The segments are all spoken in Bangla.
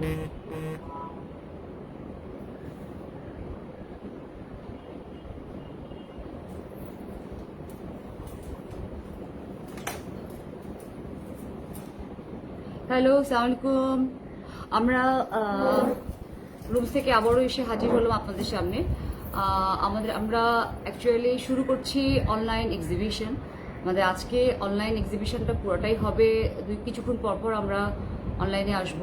হ্যালো, আসসালামু আলাইকুম। আমরা রুম থেকে আবারও এসে হাজির হলাম আপনাদের সামনে। আমরা অ্যাকচুয়ালি শুরু করছি অনলাইন এক্সিবিশন। আমাদের আজকে অনলাইন এক্সিবিশনটা পুরোটাই হবে, কিছুক্ষণ পরপর আমরা অনলাইনে আসব।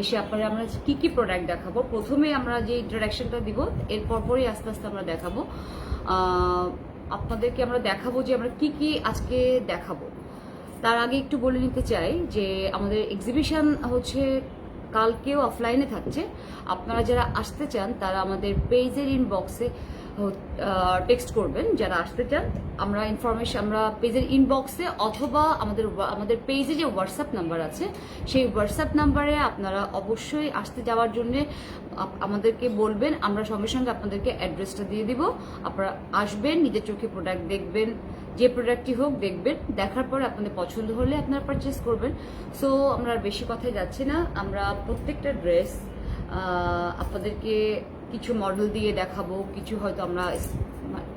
এসে আপনারা আমরা কি কি প্রোডাক্ট দেখাবো, প্রথমে আমরা যে ইন্ট্রোডাকশনটা দিব এর পরপরই আস্তে আস্তে আমরা দেখাবো। আপনাদেরকে আমরা দেখাবো যে আমরা কি কি আজকে দেখাবো। তার আগে একটু বলে নিতে চাই যে আমাদের এক্সিবিশন হচ্ছে কালকেও অফলাইনে থাকছে। আপনারা যারা আসতে চান তারা আমাদের পেজের ইনবক্সে টেক্সট করবেন যারা আসতে চান। আমরা পেজের ইনবক্সে অথবা আমাদের পেজে যে হোয়াটসঅ্যাপ নাম্বার আছে সেই হোয়াটসঅ্যাপ নাম্বারে আপনারা অবশ্যই আসতে যাওয়ার জন্য আমাদেরকে বলবেন। আমরা সঙ্গে সঙ্গে আপনাদেরকে অ্যাড্রেসটা দিয়ে দিব। আপনারা আসবেন, নিজের চোখে প্রোডাক্ট দেখবেন, যে প্রোডাক্টটি হোক দেখবেন, দেখার পর আপনাদের পছন্দ হলে আপনারা পারচেস করবেন। সো আমরা আর বেশি কথায় যাচ্ছি না। আমরা প্রত্যেকটা ড্রেস আপনাদেরকে কিছু মডেল দিয়ে দেখাবো, কিছু হয়তো আমরা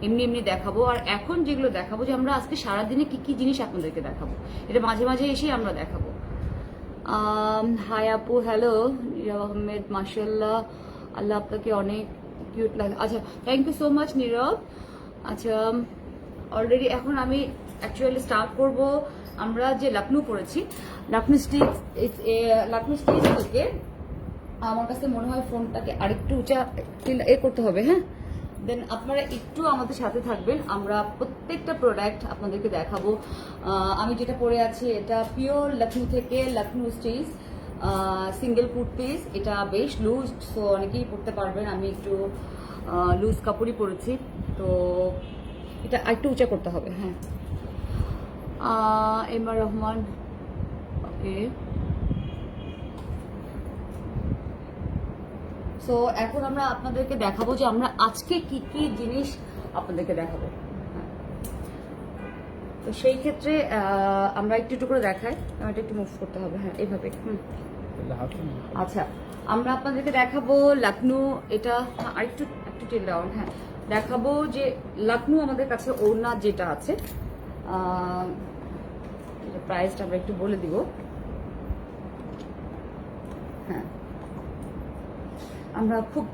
এমনি এমনি দেখাবো। আর এখন যেগুলো দেখাবো যে আমরা আজকে সারাদিনে কি কি জিনিস আপনাদেরকে দেখাবো, এটা মাঝে মাঝে এসেই আমরা দেখাবো। হাই আপু, হ্যালো নীরব আহমেদ, মাশাআল্লাহ, আল্লাহ আপনাকে অনেক কিউট লাগে। আচ্ছা, থ্যাংক ইউ সো মাচ নীরব। আচ্ছা, অলরেডি এখন আমি অ্যাকচুয়ালি স্টার্ট করব। আমরা যে লাকনু পড়েছি, লাকনু স্টিচ থেকে আমার কাছে মনে হয় ফোনটাকে আরেকটু উঁচা করতে হবে। হ্যাঁ, দেন আপনারা একটু আমাদের সাথে থাকবেন। আমরা প্রত্যেকটা প্রোডাক্ট আপনাদেরকে দেখাবো। আমি যেটা পরে আছি এটা পিওর লাকনু থেকে, লাকনু স্টিচ সিঙ্গেল কুর্তিস। এটা বেশ লুজ, সো অনেকেই পরতে পারবেন। আমি একটু লুজ কাপড়ই পরেছি, তো এটা একটু উঁচা করতে হবে। হ্যাঁ, এম আর রহমান, ওকে। সো এখন আমরা আপনাদেরকে দেখাবো যে আমরা আজকে কি কি জিনিস আপনাদেরকে দেখাবো। তো সেই ক্ষেত্রে আমরা একটু একটু করে দেখাই। এটা একটু মুভ করতে হবে। হ্যাঁ, এইভাবে। আচ্ছা, আমরা আপনাদেরকে দেখাবো লাকনু। এটা আরেকটু একটু টেল ডাউন। হ্যাঁ, দেখাবো যে লাকনু আমাদের কাছে ওড়না যেটা আছে, প্রাইসটা আমরা একটু বলে দিব। হ্যাঁ, আমরা খুব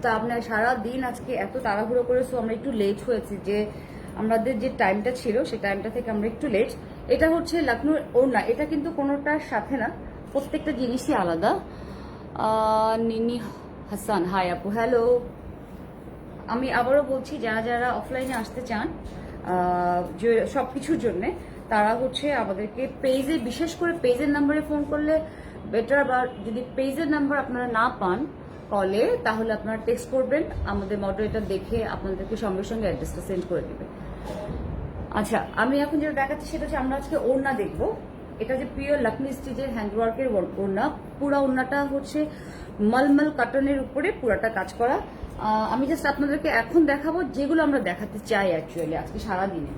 সারা দিন আজকে এত তাড়াহুড়ো করেছো, আমরা একটু লেট হয়েছি। যে আমাদের যে টাইমটা ছিল সেই টাইমটা থেকে আমরা একটু লেট। এটা হচ্ছে লাকনুর ওড়না, এটা কিন্তু কোনোটার সাথে না, প্রত্যেকটা জিনিসই আলাদা। নিনি হাসান, হাই আপু, হ্যালো। আমি আবারও বলছি, যারা যারা অফলাইনে আসতে চান সব কিছুর জন্যে, তারা হচ্ছে আমাদেরকে পেজে, বিশেষ করে পেজের নাম্বারে ফোন করলে বেটার। বা যদি পেজের নাম্বার আপনারা না পান কলে, তাহলে আপনারা টেক্সট করবেন। আমাদের মডারেটর দেখে আপনাদেরকে সঙ্গে সঙ্গে অ্যাড্রেসটা সেন্ড করে দেবে। আচ্ছা, আমি এখন যেটা দেখাচ্ছি সেটা হচ্ছে আমরা আজকে ওড়না দেখবো। এটা যে পিওর লাকনু স্টিচের হ্যান্ডওয়ার্কের ওড়না। পুরা ওড়নাটা হচ্ছে মলমল কটনের উপরে পুরাটা কাজ করা। আমি জাস্ট আপনাদেরকে এখন দেখাবো যেগুলো আমরা দেখাতে চাই অ্যাকচুয়ালি আজকে সারাদিনে।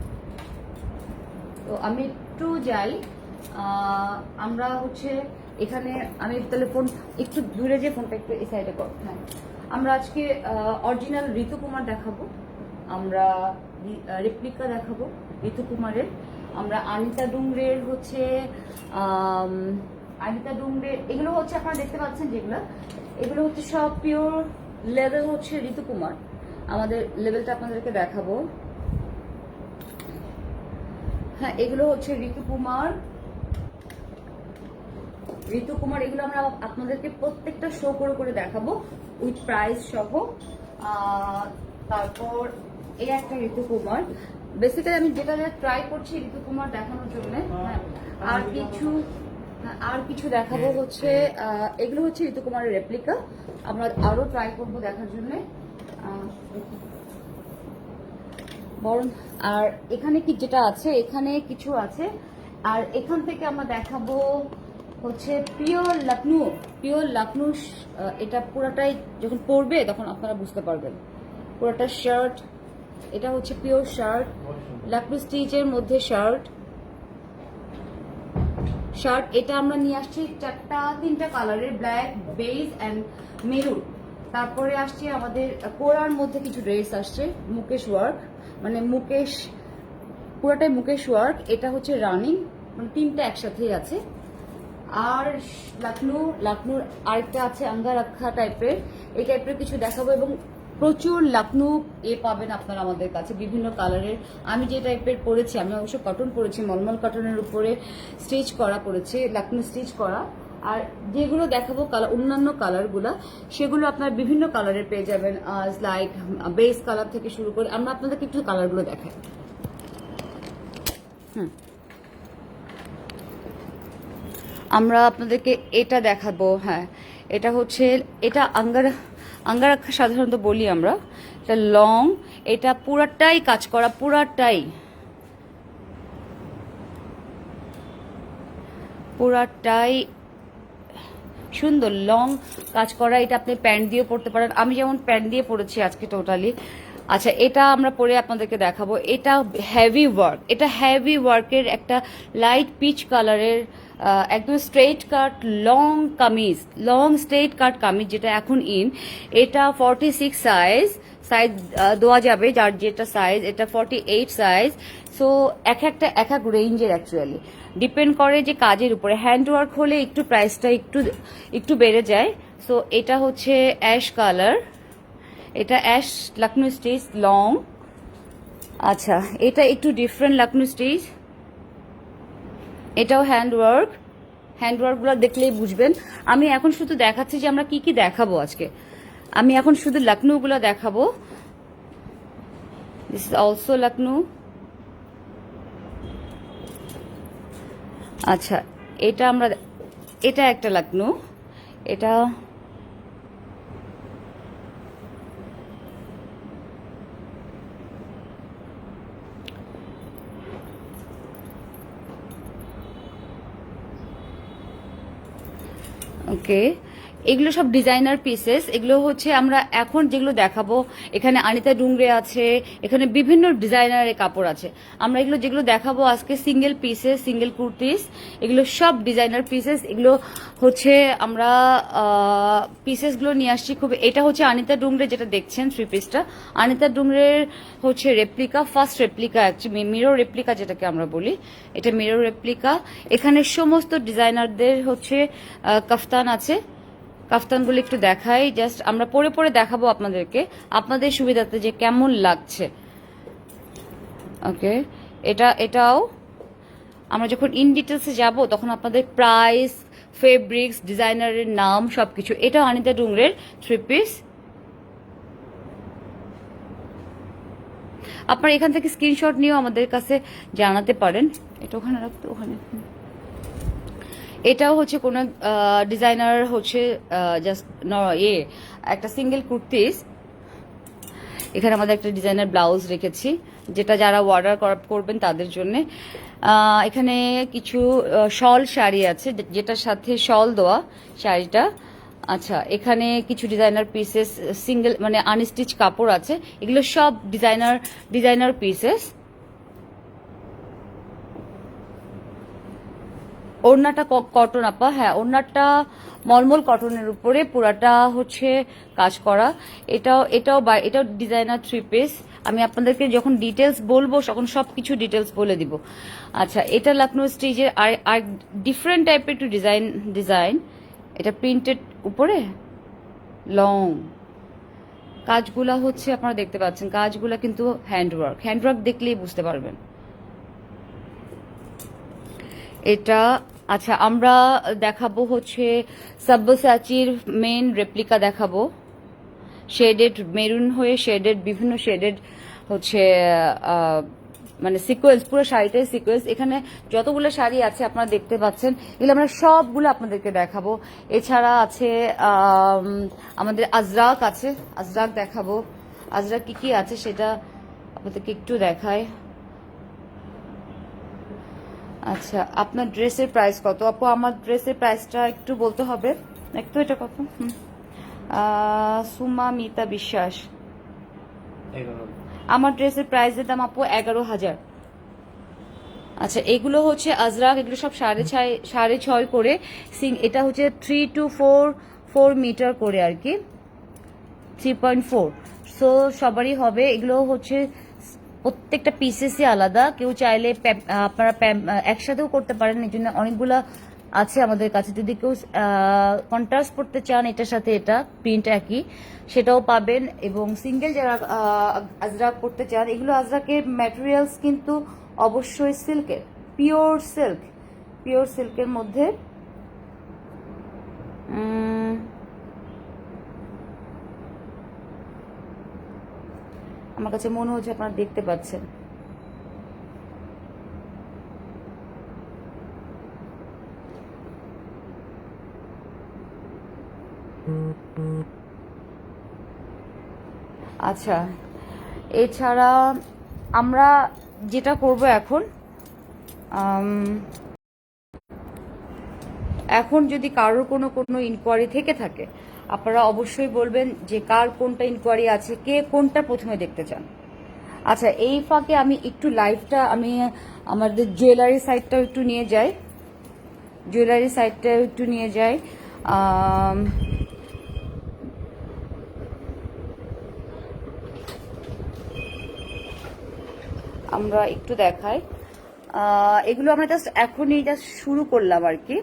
তো আমি একটু যাই। আমরা হচ্ছে এখানে, আমি তাহলে ফোন একটু দূরে যে ফোনটা একটু এই সাইডে কর। হ্যাঁ, আমরা আজকে অরিজিনাল ঋতুকুমার দেখাবো, আমরা রেপ্লিকা দেখাবো ঋতুকুমারের। আমরা আনিতা ডুংরের হচ্ছে এগুলো হচ্ছে আপনারা দেখতে পাচ্ছেন যেগুলো, এগুলো হচ্ছে সব পিওর লেদার, হচ্ছে ঋতুকুমার। আমাদের লেভেলটা আপনাদেরকে দেখাবো। হ্যাঁ, এগুলো হচ্ছে ঋতুকুমার। এগুলো আমরা আপনাদেরকে প্রত্যেকটা শো করে করে দেখাবো উইথ প্রাইস সহ। তারপর এই একটা ঋতুকুমার। বেসিক্যালি আমি যেটা ট্রাই করছি ঋতুকুমার দেখানোর জন্য। আর কিছু দেখাবো হচ্ছে এগুলো হচ্ছে ঋতুকুমারের রেপ্লিকা। আমরা আরো ট্রাই করবো দেখার জন্য। আর এখানে কি যেটা আছে, এখানে কিছু আছে। আর এখান থেকে আমরা দেখাবো হচ্ছে পিওর লাকনু। এটা পুরাটাই যখন পরবে তখন আপনারা বুঝতে পারবেন। পুরাটা শার্ট, এটা হচ্ছে পিওর শার্ট, লাকনু স্টিচের মধ্যে শার্ট। শার্ট। এটা আমরা নিয়ে আসছি তিনটা কালারের, ব্ল্যাক, বেজ অ্যান্ড মেরুন। তারপরে আসছে আমাদের কোরার মধ্যে কিছু ড্রেস আসছে, মুকেশ ওয়ার্ক, মানে মুকেশ, পুরোটাই মুকেশ ওয়ার্ক। এটা হচ্ছে রানিং, মানে তিনটা একসাথেই আছে। আর লাকনুর আরেকটা আছে আঙ্গারাক্ষা টাইপের, এই টাইপের কিছু দেখাবো। এবং প্রচুর লাকনু পাবেন আপনারা আমাদের কাছে বিভিন্ন কালারের। আমি যে টাইপের পরেছি, আমি অবশ্য কটন পরেছি, মলমল কটনের উপরে স্টিচ করা পড়েছে, লাকনু স্টিচ করা। আর যেগুলো দেখাবো অন্যান্য কালারগুলো, সেগুলো আপনার বিভিন্ন কালারের পেয়ে যাবেন, লাইক বেস কালার থেকে শুরু করে। আমরা আপনাদেরকে একটু কালারগুলো দেখাই। আমরা আপনাদেরকে এটা দেখাবো। হ্যাঁ, এটা হচ্ছে, এটা আঙ্গারাক্ষা সাধারণত বলি আমরা। এটা লং, এটা পুরাটাই কাজ করা, পুরাটাই সুন্দর লং কাজ করা। এটা আপনি প্যান্ট দিয়ে পরতে পারেন, আমি যেমন প্যান্ট দিয়ে পরেছি আজকে টোটালি। আচ্ছা, এটা আমরা পরে আপনাদেরকে দেখাবো। এটা হেভি ওয়ার্ক, এটা হেভি ওয়ার্কের একটা লাইট পিচ কালারের একদম স্ট্রেট কাট লং কামিজ, লং স্ট্রেট কাট কামিজ, যেটা এখন ইন। এটা 46 সাইজ দেওয়া যাবে, যার যেটা সাইজ। এটা 48 সাইজ। সো এক এক রেঞ্জের অ্যাকচুয়ালি ডিপেন্ড করে যে কাজের উপরে। হ্যান্ড ওয়ার্ক হলে একটু প্রাইসটা একটু বেড়ে যায়। সো এটা হচ্ছে অ্যাশ কালার, এটা অ্যাশ লাকনু স্টিচ লং। আচ্ছা, এটা একটু ডিফারেন্ট লাকনু স্টিচ, এটাও হ্যান্ডওয়ার্কগুলো দেখলেই বুঝবেন। আমি এখন শুধু দেখাচ্ছি যে আমরা কি কি দেখাবো আজকে। আমি এখন শুধু লাকনুগুলো দেখাবো। This is also Lucknow. আচ্ছা, এটা একটা লাকনু, এটা ওকে। এগুলো সব ডিজাইনার পিসেস। এগুলো হচ্ছে আমরা এখন যেগুলো দেখাবো, এখানে আনিতা ডুংরে আছে, এখানে বিভিন্ন ডিজাইনারের কাপড় আছে। আমরা এগুলো যেগুলো দেখাবো আজকে সিঙ্গেল পিসেস, সিঙ্গেল কুর্তিস, এগুলো সব ডিজাইনার পিসেস। এগুলো হচ্ছে আমরা পিসেসগুলো নিয়ে আসছি খুব। এটা হচ্ছে আনিতা ডুংরে, যেটা দেখছেন থ্রি পিসটা আনিতা ডুংরের হচ্ছে replica, first replica, actually mirror replica যেটাকে আমরা বলি, এটা মিরর রেপ্লিকা। এখানে সমস্ত ডিজাইনারদের হচ্ছে কাফতান আছে। কাফতানগুলো একটু দেখাই, জাস্ট আমরা পরে দেখাবো আপনাদেরকে, আপনাদের সুবিধাতে যে কেমন লাগছে। ওকে, এটাও আমরা যখন ইন ডিটেলসে যাব তখন আপনাদের প্রাইস, ফেব্রিক্স, ডিজাইনারের নাম সবকিছু। এটাও আনিতা ডুংরের থ্রি পিস। আপনারা এখান থেকে স্ক্রিনশট নিয়েও আমাদের কাছে জানাতে পারেন। এটা ওখানে রাখতে, ওখানে। এটাও হচ্ছে কোন ডিজাইনার হচ্ছে জাস্ট একটা সিঙ্গেল কুর্তিস। এখানে আমাদের একটা ডিজাইনার ব্লাউজ রেখেছি, যেটা যারা অর্ডার করবেন তাদের জন্য। এখানে কিছু শল শাড়ি আছে, যেটার সাথে শল দেওয়া শাড়িটা। আচ্ছা, এখানে কিছু ডিজাইনার পিসেস, সিঙ্গেল মানে আনস্টিচ কাপড় আছে। এগুলো সব ডিজাইনার পিসেস। ওড়নাটা কটন আপা, হ্যাঁ ওড়নাটা মলমল কটনের উপরে পুরাটা হচ্ছে কাজ করা। এটাও ডিজাইনার থ্রি পিস। আমি আপনাদেরকে যখন ডিটেলস বলবো তখন সবকিছু ডিটেলস বলে দিব। আচ্ছা, এটা লখনৌ স্টিচের আর ডিফারেন্ট টাইপের একটু ডিজাইন। এটা প্রিন্টেড উপরে লং কাজগুলা হচ্ছে, আপনারা দেখতে পাচ্ছেন কাজগুলা কিন্তু হ্যান্ডওয়ার্ক দেখলেই বুঝতে পারবেন। এটা আচ্ছা, আমরা দেখাবো হচ্ছে সাব্যসাচির মেন রেপ্লিকা দেখাবো, শেডেড মেরুন হয়ে শেডেড, বিভিন্ন শেডেড হচ্ছে মানে সিকোয়েন্স, পুরো শাড়িটাই সিকোয়েন্স। এখানে যতগুলো শাড়ি আছে আপনারা দেখতে পাচ্ছেন, এগুলো আমরা সবগুলো আপনাদেরকে দেখাবো। এছাড়া আছে আমাদের আজরাক আছে, আজরাক দেখাবো। আজরাক কি আছে সেটা আপনাদেরকে একটু দেখায়। আচ্ছা, আপনার ড্রেসের প্রাইস কত আপু? আমার ড্রেসের প্রাইসটা একটু বলতে হবে একটু। এটা কত? সুমা মিতা বিশ্বাস। আমার ড্রেসের প্রাইসের দাম আপু 11,000। আচ্ছা, এগুলো হচ্ছে আজরাক, এগুলো সব 6.5 করে। এটা হচ্ছে 3 to 4 মিটার করে আর কি, 3.4। সো সবারই হবে। এগুলো হচ্ছে প্রত্যেকটা পিসেসই আলাদা। কেউ চাইলে আপনারা একসাথেও করতে পারেন, এই জন্য অনেকগুলা আছে আমাদের কাছে। যদি কেউ কন্ট্রাস্ট করতে চান এটার সাথে, এটা প্রিন্ট একই, সেটাও পাবেন। এবং সিঙ্গেল যারা আজরাক করতে চান, এগুলো আজরাকের ম্যাটেরিয়ালস কিন্তু অবশ্যই সিল্কের, পিওর সিল্কের মধ্যে। আমার কাছে মনে হচ্ছে আপনারা দেখতে পাচ্ছেন। আচ্ছা, এছাড়া আমরা যেটা করব এখন যদি কারোর কোনো ইনকোয়ারি থেকে থাকে, আপনারা অবশ্যই বলবেন যে কার কোনটা ইনকোয়ারি আছে, কে কোনটা প্রথমে দেখতে চান। আচ্ছা, এই ফাঁকে আমি একটু লাইভটা, আমি আমাদের জুয়েলারি সাইডটাও একটু নিয়ে যাই। আমরা একটু দেখাই। এগুলো আমরা এখনই শুরু করলাম আর কি।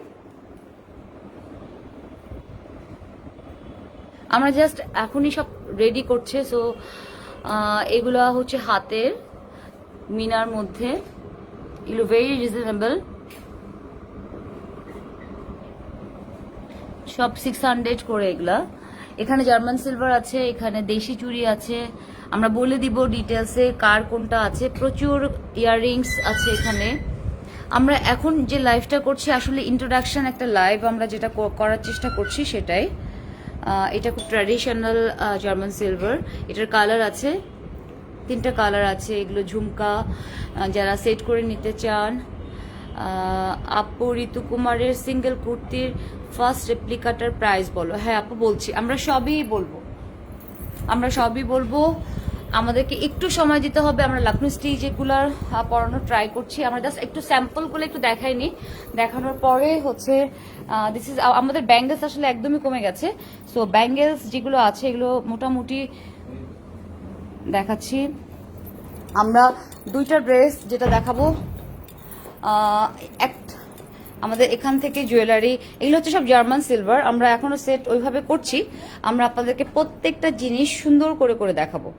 আমরা জাস্ট এখনই সব রেডি করছে। সো এগুলো হচ্ছে হাতের মিনার মধ্যে, এগুলো ভেরি রিজনেবল, সব 600 করে এগুলা। এখানে জার্মান সিলভার আছে, এখানে দেশি চুড়ি আছে, আমরা বলে দিব ডিটেলসে কার কোনটা আছে। প্রচুর ইয়াররিংস আছে এখানে। আমরা এখন যে লাইভটা করছি আসলে ইন্ট্রোডাকশন একটা লাইভ, আমরা যেটা করার চেষ্টা করছি সেটাই। এটা খুব ট্র্যাডিশনাল জার্মান সিলভার। এটার কালার আছে, 3টা কালার আছে। এগুলো ঝুমকা যারা সেট করে নিতে চান। আপু, ঋতু কুমারের সিঙ্গেল কুর্তির ফার্স্ট রেপ্লিকাটার প্রাইস বলো। হ্যাঁ আপু, বলছি, আমরা সবই বলবো। আমাদেরকে একটু সময় দিতে হবে। আমরা লাকনো স্টিচ এগুলার পরানো ট্রাই করছি। আমরা জাস্ট একটু স্যাম্পলগুলো একটু দেখাইনি, দেখানোর পরে হচ্ছে দিস ইজ আমাদের ব্যাঙ্গেলস আসলে একদমই কমে গেছে। সো ব্যাঙ্গেলস যেগুলো আছে এগুলো মোটামুটি দেখাচ্ছি। আমরা 2টা ড্রেস যেটা দেখাবো, আমাদের এখান থেকে জুয়েলারি, এগুলো হচ্ছে সব জার্মান সিলভার। আমরা এখনো সেট ওইভাবে করছি। আমরা আপনাদেরকে প্রত্যেকটা জিনিস সুন্দর করে দেখাবো।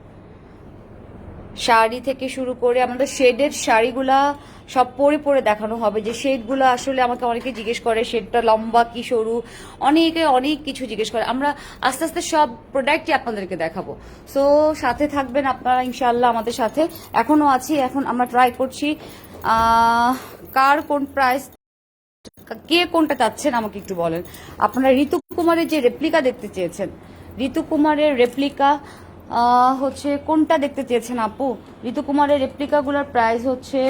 শাড়ি থেকে শুরু করে আমাদের শেডের শাড়িগুলা সব পরে দেখানো হবে। যে শেডগুলো আসলে আমাকে অনেকে জিজ্ঞেস করে শেডটা লম্বা কি সরু, অনেক কিছু জিজ্ঞেস করে। আমরা আস্তে আস্তে সব প্রোডাক্টই আপনাদেরকে দেখাবো। সো সাথে থাকবেন আপনারা ইনশাআল্লাহ আমাদের সাথে। এখনো আছি, এখন আমরা ট্রাই করছি কার কোন প্রাইস, কে কোনটা চাচ্ছেন আমাকে একটু বলেন। আপনারা ঋতু কুমারের যে রেপ্লিকা দেখতে চেয়েছেন, ঋতু কুমারের রেপ্লিকা হচ্ছে কোনটা দেখতে চেয়েছেন আপু? ঋতু কুমারের রেপ্লিকাগুলোর প্রাইস হচ্ছে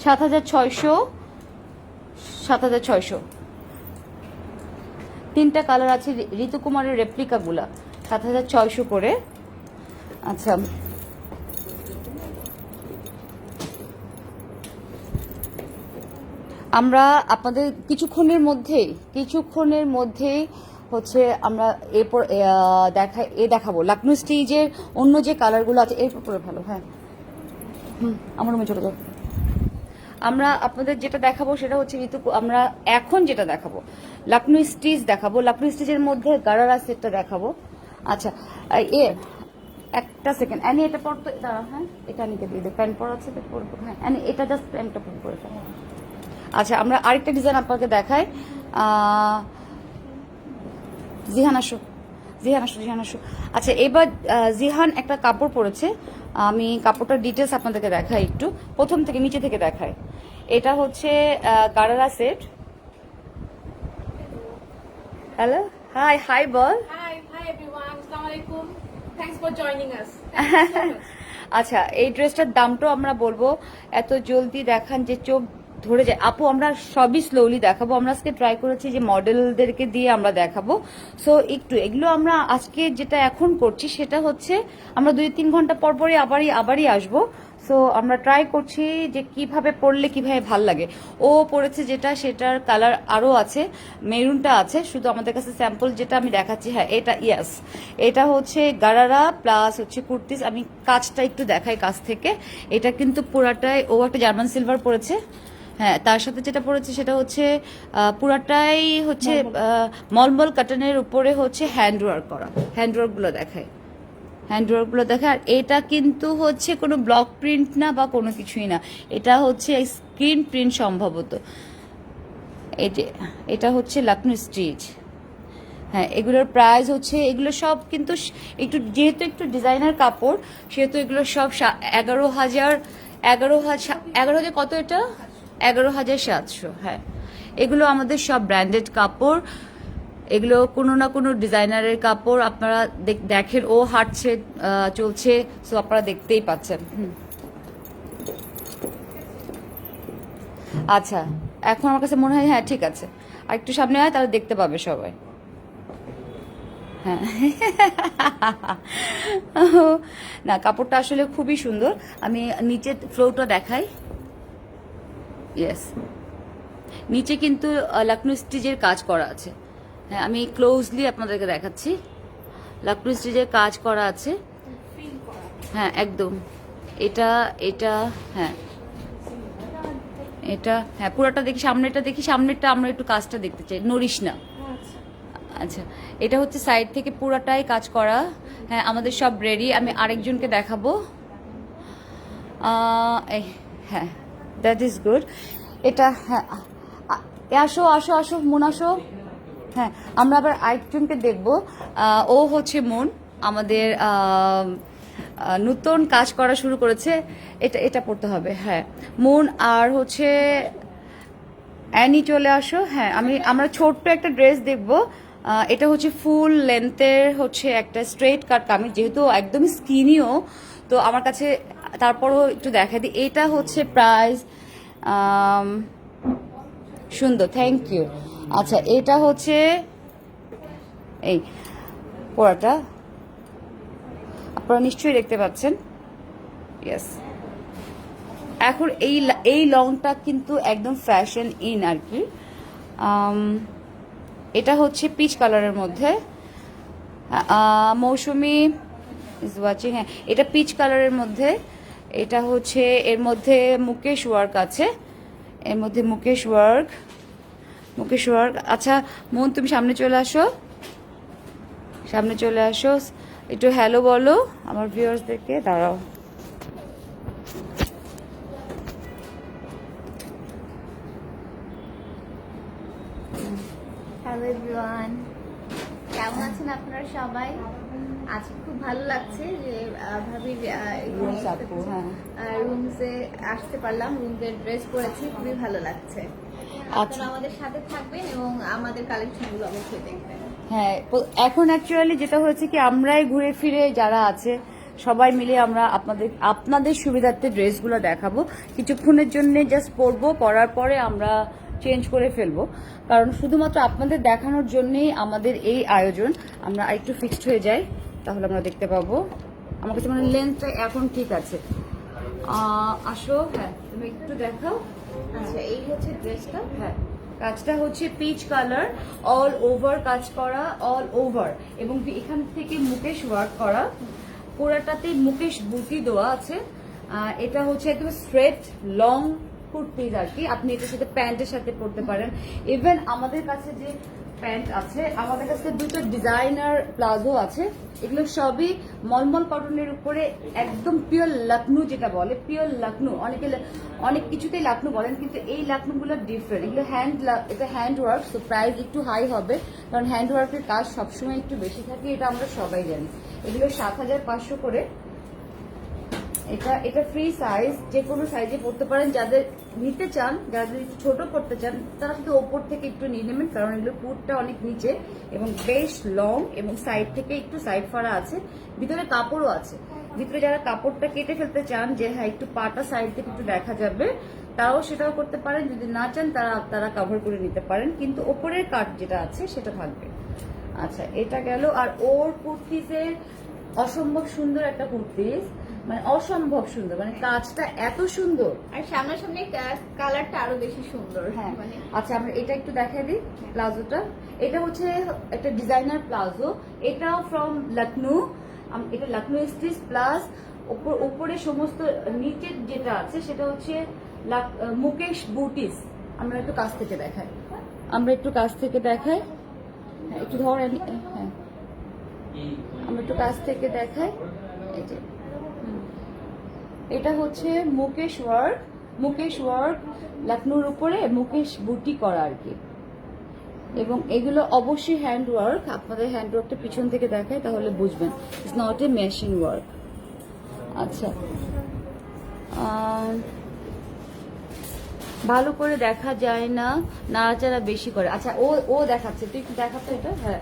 7,600। 3টা কালার আছে ঋতু কুমারের রেপ্লিকাগুলা, 7,600 করে। আচ্ছা, আমরা আপনাদের কিছুক্ষণের মধ্যেই হচ্ছে আমরা এরপর দেখাবো লাকনো স্টিচের অন্য যে কালারগুলো আছে। এরপর করে ভালো, হ্যাঁ আমার রুমে চলে যাও। আমরা আপনাদের যেটা দেখাবো সেটা হচ্ছে আমরা এখন যেটা দেখাবো লাকনো স্টিচ দেখাবো। লাকনো স্টিচের মধ্যে গারারা সেটটা দেখাবো। আচ্ছা, একটা সেকেন্ড, অ্যানি এটা পড়তো, দাঁড়া, হ্যাঁ এটা নিতে দিয়ে দেয়, প্যান্ট পরা আছে তো পরবো। হ্যাঁ অ্যানি এটা জাস্ট প্যান্টটা পরে ফেলো। আচ্ছা, আমরা আরেকটা ডিজাইন আপনাকে দেখাই। জিহান আসো। আচ্ছা, এবার জিহান একটা কাপড় পরেছে, আমি কাপড়টার ডিটেলস আপনাদেরকে দেখাই একটু, প্রথম থেকে নিচে থেকে দেখাই। এটা হচ্ছে gharara set. Hello, high ball. Hi everyone. Assalamu alaikum. Thanks for joining us. আচ্ছা, এই ড্রেসটার দামটাও আমরা বলবো। এত জলদি দেখান যে চোখ ধরে যায় আপু। আমরা সবই স্লোলি দেখাবো। আমরা আজকে ট্রাই করেছি যে মডেলদেরকে দিয়ে আমরা দেখাবো। সো একটু এগুলো আমরা আজকে যেটা এখন করছি সেটা হচ্ছে আমরা 2-3 ঘন্টা পরই আবারই আসবো। সো আমরা ট্রাই করছি যে কিভাবে পরলে কিভাবে ভাল লাগে। ও পরেছে যেটা, সেটার কালার আরও আছে, মেরুনটা আছে, শুধু আমাদের কাছে স্যাম্পল যেটা আমি দেখাচ্ছি। হ্যাঁ, এটা ইয়াস, এটা হচ্ছে গারারা প্লাস হচ্ছে কুর্তিস। আমি কাজটা একটু দেখাই কাছ থেকে। এটা কিন্তু পুরাটাই, ও একটা জার্মান সিলভার পরেছে। হ্যাঁ, তার সাথে যেটা পড়েছে সেটা হচ্ছে পুরাটাই হচ্ছে মলমল কাটনের উপরে হচ্ছে হ্যান্ডওয়ার্ক করা। হ্যান্ডওয়ার্কগুলো দেখায়, হ্যান্ডওয়ার্কগুলো দেখে। আর এটা কিন্তু হচ্ছে কোনো ব্লক প্রিন্ট না বা কোনো কিছুই না, এটা হচ্ছে স্ক্রিন প্রিন্ট সম্ভবত। এই যে এটা হচ্ছে লাকনো স্টিচ। হ্যাঁ, এগুলোর প্রাইস হচ্ছে, এগুলো সব কিন্তু একটু যেহেতু একটু ডিজাইনার কাপড়, সেহেতু এগুলো সব 11,000 কত এটা, 11,700। হ্যাঁ, এগুলো আমাদের সব ব্র্যান্ডেড কাপড়, এগুলো কোনো না কোনো ডিজাইনারের কাপড়। আপনারা দেখেন ও হাঁটছে, চলছে, সো আপনারা দেখতেই পাচ্ছেন। আচ্ছা, এখন আমার কাছে মনে হয় হ্যাঁ ঠিক আছে, আর একটু সামনে হয় তাহলে দেখতে পাবে সবাই। হ্যাঁ না, কাপড়টা আসলে খুবই সুন্দর। আমি নিচের ফ্লোরটা দেখাই। ইয়েস, নিচে কিন্তু লাকনো স্টিচের কাজ করা আছে। হ্যাঁ, আমি ক্লোজলি আপনাদেরকে দেখাচ্ছি, লাকনো স্টিচের কাজ করা আছে। হ্যাঁ একদম, এটা এটা হ্যাঁ, এটা হ্যাঁ পুরোটা দেখি, সামনেরটা আমরা একটু কাজটা দেখতে চাই, নড়িস না। আচ্ছা, এটা হচ্ছে সাইড থেকে পুরাটাই কাজ করা। হ্যাঁ, আমাদের সব রেডি। আমি আরেকজনকে দেখাবো। হ্যাঁ, দ্যাট ইজ গুড। এটা হ্যাঁ, আসো আসো আসো মন, আসো। হ্যাঁ, আমরা আবার আরেকজনকে দেখবো। ও হচ্ছে মন, আমাদের নতুন কাজ করা শুরু করেছে। এটা এটা পড়তে হবে। হ্যাঁ, মন আর হচ্ছে অ্যানি, চলে আসো। হ্যাঁ, আমরা ছোট্ট একটা ড্রেস দেখবো। এটা হচ্ছে ফুল লেন্থের হচ্ছে একটা স্ট্রেট কাট কামিজ, যেহেতু একদমই স্কিনিও, তো আমার কাছে তারপরও একটু দেখা দিই। এটা হচ্ছে প্রাইস সুন্দর, থ্যাংক ইউ। আচ্ছা, এটা হচ্ছে এই পড়াটা আপনারা নিশ্চয়ই দেখতে পাচ্ছেন। ইয়েস, এখন এই লংটা কিন্তু একদম ফ্যাশন ইন আর কি। এটা হচ্ছে পিচ কালারের মধ্যে, মৌসুমি ইজ ওয়াচিং। হ্যাঁ, এটা পিচ কালারের মধ্যে। এটা হচ্ছে এর মধ্যে মুকেশ ওয়ার্ক আছে, এর মধ্যে মুকেশ ওয়ার্ক। আচ্ছা মন, তুমি সামনে চলে আসো, সামনে চলে আসো, একটু হ্যালো বলো আমার ভিউয়ার্সদেরকে। দাঁড়াও, হ্যালো এভরিওয়ান, কেমন আছেন আপনারা সবাই? আজকে খুব ভালো লাগছে যে ভাবির রুমসে আসতে পারলাম, রুমসের ড্রেস পরেছি, খুবই ভালো লাগছে। আপনারা আমাদের সাথে থাকবেন এবং আমাদের কালেকশনগুলো অবশ্যই দেখবেন। হ্যাঁ, এখন অ্যাকচুয়ালি যেটা হয়েছে কি, আমরাই ঘুরে ফিরে যারা আছে সবাই মিলে আমরা আপনাদের সুবিধার্থে ড্রেসগুলো দেখাবো। কিছুক্ষণের জন্য জাস্ট পরবো, পরার পরে আমরা চেঞ্জ করে ফেলবো, কারণ শুধুমাত্র আপনাদের দেখানোর জন্যই আমাদের এই আয়োজন। আমরা আরেকটু ফিক্সড হয়ে যাই, তাহলে আমরা দেখতে পাবো। আমার কাছে মানে লেন্থটা এখন ঠিক আছে। আসো, হ্যাঁ তুমি একটু দেখাও। আচ্ছা, এই হচ্ছে ড্রেসটা। হ্যাঁ, কাজটা হচ্ছে পিচ কালার, অল ওভার কাজ করা, অল ওভার, এবং এখান থেকে মুকেশ ওয়ার্ক করা, পুরাটাতে মুকেশ বুটি দেওয়া আছে। এটা হচ্ছে একদম স্ট্রেট লং কুর্তিজ আর কি। আপনি এটার সাথে প্যান্টের সাথে পরতে পারেন। ইভেন আমাদের কাছে যে প্যান্ট আছে, আমাদের কাছে দুটো ডিজাইনার প্লাজো আছে, এগুলো সবই মলমল কটনের উপরে, একদম পিওর লখনউ, যেটা বলে পিওর লখনউ। অনেক কিছুতেই লখনউ বলেন, কিন্তু এই লখনউগুলো ডিফারেন্ট। এগুলো এটা হ্যান্ড ওয়ার্ক, তো প্রাইস একটু হাই হবে, কারণ হ্যান্ড ওয়ার্কের কাজ সবসময় একটু বেশি থাকে, এটা আমরা সবাই জানি। এগুলো 7,500 করে। এটা ফ্রি সাইজ, যে কোনো সাইজে পড়তে পারেন। যাদের নিতে চান, যারা যদি ছোট করতে চান, তারা শুধু ওপর থেকে একটু নিয়ে নেবেন, কারণ এগুলো পুরটা অনেক নিচে এবং বেশ লং, এবং সাইড থেকে একটু সাইড ফাড়া আছে, ভিতরে কাপড়ও আছে। ভিতরে যারা কাপড়টা কেটে ফেলতে চান, যে হ্যাঁ একটু পাটা সাইড থেকে একটু দেখা যাবে, তাও সেটাও করতে পারেন। যদি না চান তারা কভার করে নিতে পারেন, কিন্তু ওপরের কাট যেটা আছে সেটা থাকবে। আচ্ছা, এটা গেল। আর ওর কুর্তিজের অসম্ভব সুন্দর একটা কুর্তিজ, মানে অসম্ভব সুন্দর, মানে কাজটা এত সুন্দর। আর সামনাসামনি কালারটা আরো বেশি সুন্দর। হ্যাঁ মানে আচ্ছা, আমরা এটা একটু দেখাই দিই প্লাজোটা। এটা হচ্ছে একটা ডিজাইনার প্লাজো, এটাও ফ্রম লখনৌ। এটা লখনৌ স্টিচ প্লাস উপরে সমস্ত নিচের যেটা আছে সেটা হচ্ছে মুকেশ বুটিস। আমরা একটু কাছ থেকে দেখাই, হ্যাঁ একটু ধরেন, হ্যাঁ আমরা একটু কাছ থেকে দেখাই। এই যে এটা হচ্ছে মুকেশ ওয়ার্ক লখনৌর উপরে মুকেশ বুটি করা আর কি। এবং এগুলো অবশ্যই হ্যান্ড ওয়ার্ক। আপনাদের হ্যান্ড ওয়ার্কটা পিছন থেকে দেখায় তাহলে বুঝবেন, it's not a machine work. আচ্ছা, ভালো করে দেখা যায় না, নাড়াচাড়া বেশি করে। আচ্ছা ও দেখাচ্ছে, তুই একটু দেখাতো এটা। হ্যাঁ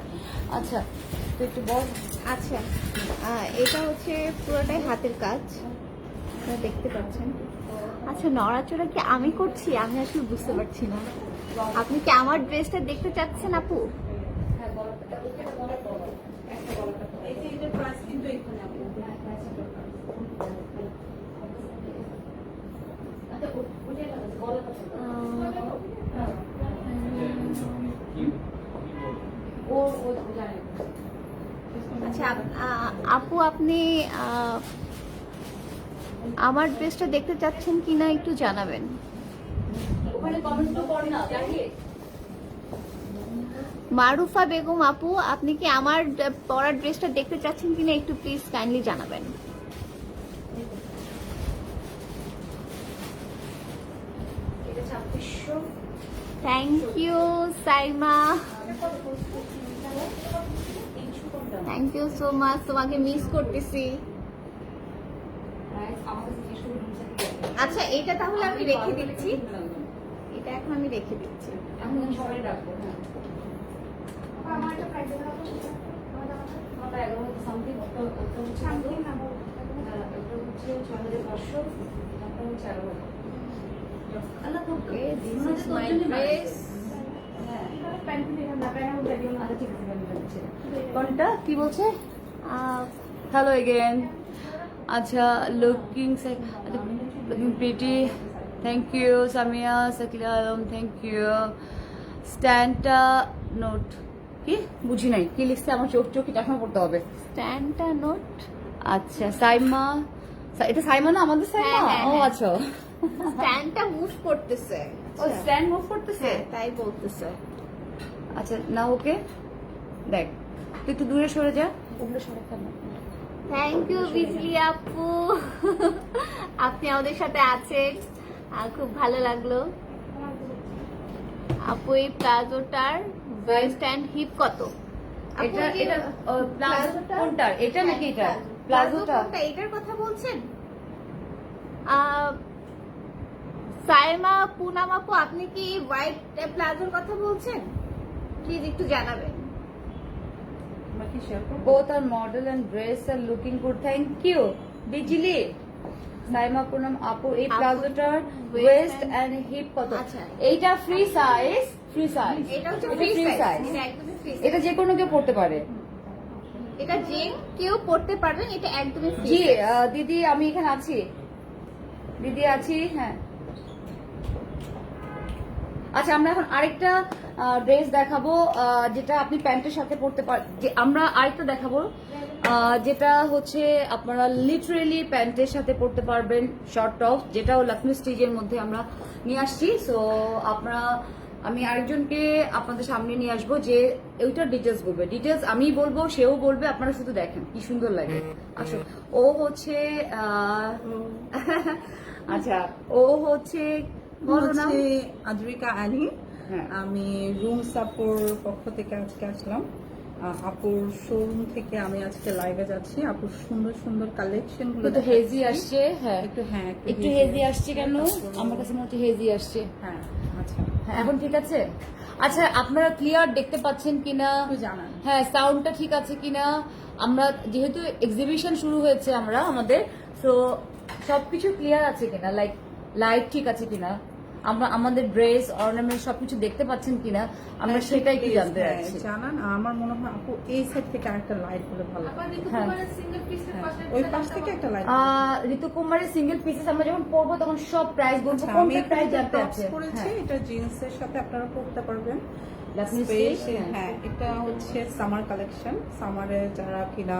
আচ্ছা, তুই একটু বল। আচ্ছা, এটা হচ্ছে পুরোটাই হাতের কাজ, আপনারা দেখতে পাচ্ছেন। আচ্ছা, নড়াচড়া কি আমি করছি? আমি আসলে বুঝতে পারছি না। আপনি কি আমার ড্রেসটা দেখতে চাচ্ছেন আপু? আচ্ছা আপু, আপনি আমার ড্রেসটা দেখতে চাচ্ছেন কিনা একটু জানাবেন। মারুফা বেগম আপু, আপনি কি আমার পরার ড্রেসটা দেখতে চাচ্ছেন কিনা একটু প্লিজ কাইন্ডলি জানাবেন। Thank you Saima, thank you so much. তোমাকে মিস করতেছি। আচ্ছা, এটা তাহলে আমি রেখে দিচ্ছি, এটা এখন আমি রেখে দিচ্ছি। Okay, this is my dress. কোনটা কি বলছে? Hello again. আচ্ছা, looking pretty, thank you Samia Shakila Alam, thank you. স্ট্যান্ডটা নোট কি বুঝি নাই, কি লিখছে? আমার চোখে চশমা পড়তে হবে। স্ট্যান্ডটা নোট। আচ্ছা সাইমা, এটা সাইমা না আমাদের সাইমা? হ্যাঁ, ও হ্যাঁ। আচ্ছা, স্ট্যান্ডটা মুভ করতেছে। ও স্ট্যান্ড মুভ করতেছে, হ্যাঁ, তাই বলতেছে। আচ্ছা না ওকে দেখ, তুই একটু দূরে সরে যা, ওগুলো সরে ফেল। থ্যাংক ইউ বিজলি আপু, আপনি আমাদের সাথে আছেন, খুব ভালো লাগলো। আপু, এই প্লাজোটার ওয়েস্ট অ্যান্ড হিপ কত? এটা এটা প্লাজো কোনটা? এটা নাকি এটা প্লাজোটা? এটার কথা বলছেন? সাইমা পুনাম আপু, আপনি কি হোয়াইট প্লাজোর কথা বলছেন? প্লিজ একটু জানাবেন। Both are model and dress are looking good. Thank you. বিজলি, সাইমা পুনম আপু, এই প্লাজোটার ওয়েস্ট এন্ড হিপ কত? আচ্ছা, এইটা ফ্রি সাইজ, এটা হচ্ছে ফ্রি সাইজ, এটা একদমই ফ্রি সাইজ। এটা যে কোনো কেউ পড়তে পারে। এটা যে কেউ পড়তে পারবেন, এটা একদমই ফ্রি জি সাইজ। দিদি, আমি এখানে আছি, দিদি আছি। হ্যাঁ আচ্ছা, আমরা এখন আরেকটা ড্রেস দেখাবো যেটা আপনি প্যান্টের সাথে পরতে পারেন। আমরা আরেকটা দেখাবো যেটা হচ্ছে আপনারা লিটারেলি প্যান্টের সাথে পরতে পারবেন, শর্ট টপ, যেটাও লখনৌ স্টিচের মধ্যে আমরা নিয়ে আসছি। সো আপনারা, আমি আরেকজনকে আপনাদের সামনে নিয়ে আসবো যে ওইটার ডিটেলস বলবে। ডিটেলস আমি বলবো, সেও বলবে, আপনারা শুধু দেখেন কি সুন্দর লাগে। আসলে ও হচ্ছে আচ্ছা, ও হচ্ছে বলো না। আদ্রিকা আলী, হ্যাঁ। আমি রুম সাপোর পক্ষ থেকে আজকে আসলাম। আপুর শোরুম থেকে আমি আজকে লাইভে যাচ্ছি। আপুর সুন্দর সুন্দর কালেকশন গুলো একটু হেজি আসছে। হ্যাঁ একটু হেজি আসছে। কেন? আমার কাছে মনে হচ্ছে হেজি আসছে। হ্যাঁ আচ্ছা, হ্যাঁ এখন ঠিক আছে? আচ্ছা, আপনারা ক্লিয়ার দেখতে পাচ্ছেন কিনা একটু জানান। হ্যাঁ, সাউন্ডটা ঠিক আছে কিনা? আমরা যেহেতু এক্সিবিশন শুরু হয়েছে আমাদের, তো সবকিছু ক্লিয়ার আছে কিনা, লাইট ঠিক আছে কিনা? আমরা আমাদের ড্রেস অর্নামেন্ট সবকিছু দেখতে পাচ্ছেন কিনা আমরা সেটাই কি জানতে হ্যাঁ, চাচ্ছি। জানান। আমার মনে হয় আপু এই সাইড থেকে আরেকটা লাইট হলে ভালো হয়। আবার ঋতু হ্যাঁ। কুমারের সিঙ্গেল পিসের পাশে ওই পাশ থেকে একটা লাইট। ঋতু কুমারের সিঙ্গেল পিসেস আমরা যখন পরবো তখন সব প্রাইস বলবো, আমি কোনটা একটা প্রাইস জানতে টপস আছে। করেছি, এটা জিন্সের সাথে আপনারা পরতে পারবেন। Latin Space, stitch, হ্যাঁ। হ্যাঁ, এটা হচ্ছে সামার কালেকশন। সামারে যারা কিনা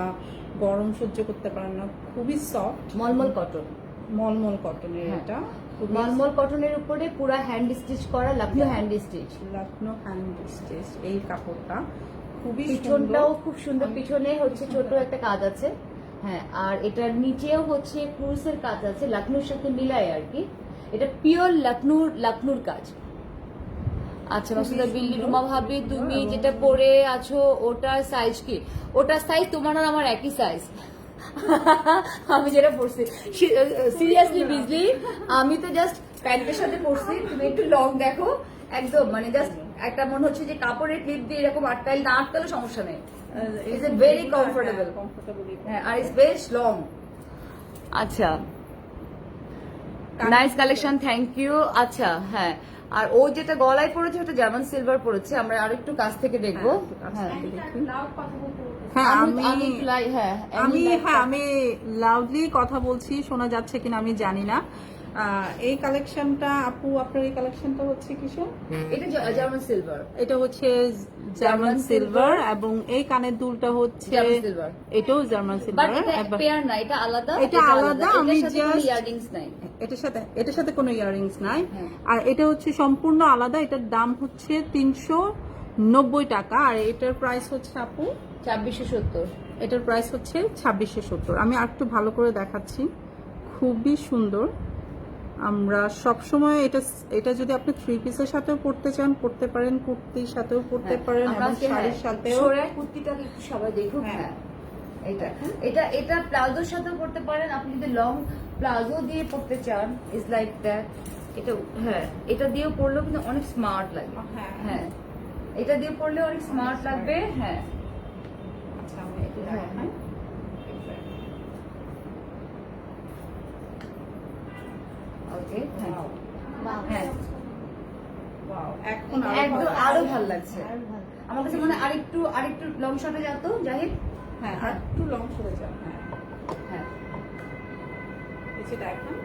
গরম সহ্য করতে পারেন না, খুবই সফট মলমল কটন, মলমল কটনের হ্যাঁ। এটা, খুবই মলমল কটনের উপরে পুরো হ্যান্ড স্টিচ করা Lucknow hand stitch. Lucknow hand stitch এই কাপড়টা খুবই পিছনটাও সুন্দর। খুব সুন্দর, পিছনে হচ্ছে ছোট একটা কাজ আছে, হ্যাঁ, আর এটার নিচেও হচ্ছে ক্রুসের কাজ আছে লখনৌর সাথে মিলায় আর কি। এটা পিওর লখনৌর কাজ। আচ্ছা মাসুদা বিল্লি, রুমা ভাবি তুমি যেটা পরে আছো ওটার সাইজ কি? ওটার সাইজ তোমার আর আমার একই সাইজ। আমি যেটা পরছি সিরিয়াসলি বিজলি, আমি তো জাস্ট প্যান্টের সাথে পরছি, তুমি একটু লং দেখো একদম, মানে জাস্ট একটা মনে হচ্ছে যে কাপড়ের ক্লিপ দিয়ে এরকম আটকাইলে না আটকালে সমস্যা নেই। It's a very comfortable. হ্যাঁ, আর ইটস বেশ লং। আচ্ছা, নাইস কালেকশন, থ্যাংক ইউ। আচ্ছা হ্যাঁ, আর ও যেটা গলায় পড়েছে ওটা জার্মান সিলভার পড়েছে, আমরা আরেকটু কাছ থেকে দেখবো। হ্যাঁ লাউড কথা বলতে বলতে হ্যাঁ, আমি লাউডলি কথা বলছি, শোনা যাচ্ছে কিনা আমি জানি না। এই কালেকশনটা আপু, আপনার এই কালেকশনটা হচ্ছে কিসের? এটা জার্মান সিলভার, এটা হচ্ছে জার্মান সিলভার এবং এই কানের দুলটা হচ্ছে জার্মান সিলভার, এটাও জার্মান বাট সিলভার। এটা পেয়ার না, এটা আলাদা, এটা আলাদা, আমি just- ইয়ারিংস নাই। এটার সাথে কোনো ইয়ারিংস নাই। হ্যাঁ। আর এটা হচ্ছে সম্পূর্ণ আলাদা, এটার দাম হচ্ছে 390 টাকা। আর এটার প্রাইস হচ্ছে আপু, 2670। এটার প্রাইস হচ্ছে 2670। আমি আরেকটু ভালো করে দেখাচ্ছি, খুবই সুন্দর। আমরা সবসময় এটা যদি আপনি 3 পিসের সাথেও পড়তে চান পড়তে পারেন, কুর্তির সাথেও পড়তে পারেন এবং শাড়ির সাথেও। সরাই কুর্তিটাকে একটু সবাই দেখুক। হ্যাঁ। হ্যাঁ, এটা প্লাজোর সাথেও পড়তে পারেন, আপনি যদি লং প্লাজো দিয়ে পড়তে চান ইজ লাইক দ্যাট। এটা হ্যাঁ, এটা দিয়েও পরলেও কিন্তু অনেক স্মার্ট লাগে। হ্যাঁ। হ্যাঁ, এটা দিয়ে পরলে অনেক স্মার্ট লাগবে। হ্যাঁ, আচ্ছা, আমি একটু হ্যাঁ। দেখাই। ওকে, হ্যাঁ বাহ, হ্যাঁ, Wow, এখন একদম আরো ভালো লাগছে। আরো ভালো। আমার কাছে মনে হয় আরেকটু লং শটে যেত জাহিদ। হ্যাঁ, আর একটু লং সরে যান। হ্যাঁ, হ্যাঁ, এই যে দেখেন।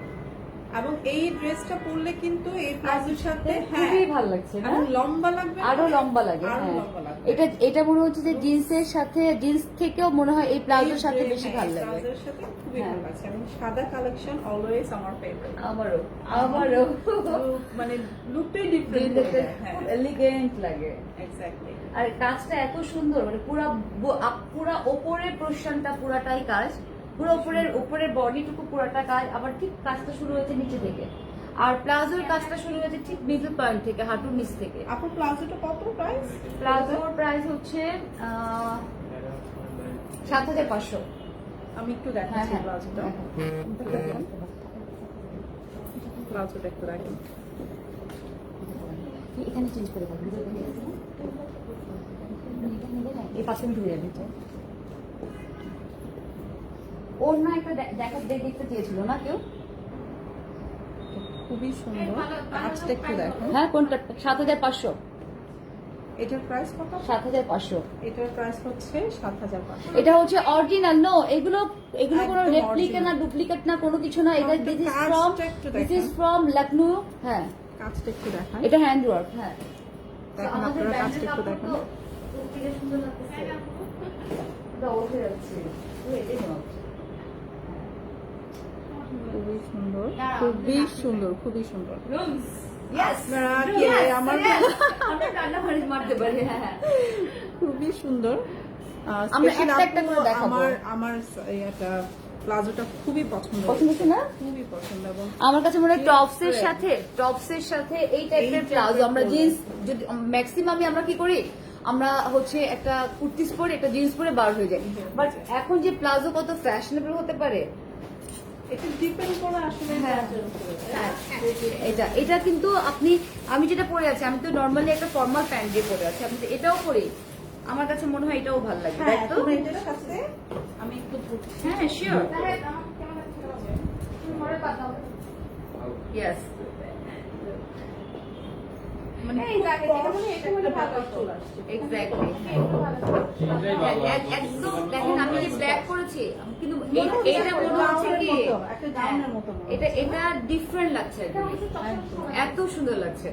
এবং এই ড্রেসটা পরলে কিন্তু এই প্লাজোর সাথে হ্যাঁ খুবই ভালো লাগছে না? এবং লম্বা লাগবে, আরো লম্বা লাগে। আরো হ্যাঁ, লম্বা লাগবে। এটা মনে হচ্ছে যে জিন্সের সাথে, জিন্স থেকেও মনে হয় এই প্লাজোর সাথে বেশি ভালো লাগে। প্লাজোর সাথে খুবই হ্যাঁ। ভালো লাগছে। এবং সাদা কালেকশন অলওয়েজ আমার ফেভারিট। আমারও মানে লুকটাই ডিফারেন্ট। হ্যাঁ, এলিগেন্ট লাগে। এক্স্যাক্টলি। আর কাজটা এত সুন্দর, মানে পুরা ওপরের পোর্শনটা পুরাটাই কাজ, পুরো উপরের বডিটুকু পুরাটা কাজ, আবার ঠিক কাজটা শুরু হয়েছে নিচে থেকে, আর প্লাজোর কাজটা শুরু হয়েছে ঠিক মিডল পয়েন্ট থেকে, হাঁটুর নিচ থেকে। আপনার প্লাজোটা কত প্রাইস? প্লাজোর প্রাইস হচ্ছে 7500। আমি একটু হ্যাঁ দেখাচ্ছি হ্যাঁ, প্লাজোটা। প্লাজোটা একটু দেখেন। এখানে চেঞ্জ করে দেবো, এই পাশে আমি ঢুকে যাবি। ওর না একটা দেখতে চেয়েছিল না কেউ? খুবই সুন্দর, কাজটা একটু দেখেন। হ্যাঁ, কোনটা? 7500। এটার প্রাইস কত? 7500। এটার প্রাইস হচ্ছে 7500। এটা হচ্ছে অরিজিনাল। নো, এগুলো কোনো একদম রেপ্লিকা না, original। ডুপ্লিকেট না, কোনো কিছু না। এটা আপনার দিস কাজটা একটু দেখেন। Is from Lucknow. হ্যাঁ, কাজটা একটু দেখান। এটা হ্যান্ড ওয়ার্ক। হ্যাঁ, দেখেন, আপনারা কাজটা একটু দেখেন। সুন্দর লাগতেছে। এটা উঠে যাচ্ছে। এটাই নেওয়া উচিত। খুবই সুন্দর, খুবই সুন্দর, খুবই সুন্দর। Yes, আপনারা কি yes, আমার yes. আমরা রান্না করে মারতে পারি। হ্যাঁ হ্যাঁ, খুবই সুন্দর। আমরা Special একটা আপু, করে দেখাবো। আমার এটা প্লাজোটা খুবই পছন্দ, পছন্দ হচ্ছে না? খুবই পছন্দ। এবং আমার কাছে মনে হয় টপসের সাথে এই টাইপের প্লাজো, আমরা জিন্স যদি ম্যাক্সিমামই আমরা কি করি, আমরা হচ্ছে একটা কুর্তিস পরে একটা জিন্স পরে বার হয়ে যায়। বাট এখন যে প্লাজো কত ফ্যাশনেবল হতে পারে, এটা ডিপেন্ড করে আসলে হ্যাঁ। প্লাজোর উপরে। হ্যাঁ, এটা কিন্তু আমি যেটা পরে আছি, আমি তো নর্মালি একটা ফর্মাল প্যান্ট দিয়ে পরে আছি, আমি তো এটাও পরি, আমার কাছে মনে হয় এটাও ভালো লাগে, হ্যাঁ, তাই তো? এখন এটার সাথে আমি একটু ধরছি। হ্যাঁ, শিওর। ইয়েস, মানে এই দেখেন, এটা মনে হয় এটা হলে ভালো হতো। এক্স্যাক্টলি এটাই ভালো একদম দেখেন আমি যে ব্ল্যাক করেছি কিন্তু এটা মনে হচ্ছে কি একটা গাউনের মতো মনে এটা এটা ডিফারেন্ট লাগছে একদম। এত সুন্দর লাগছে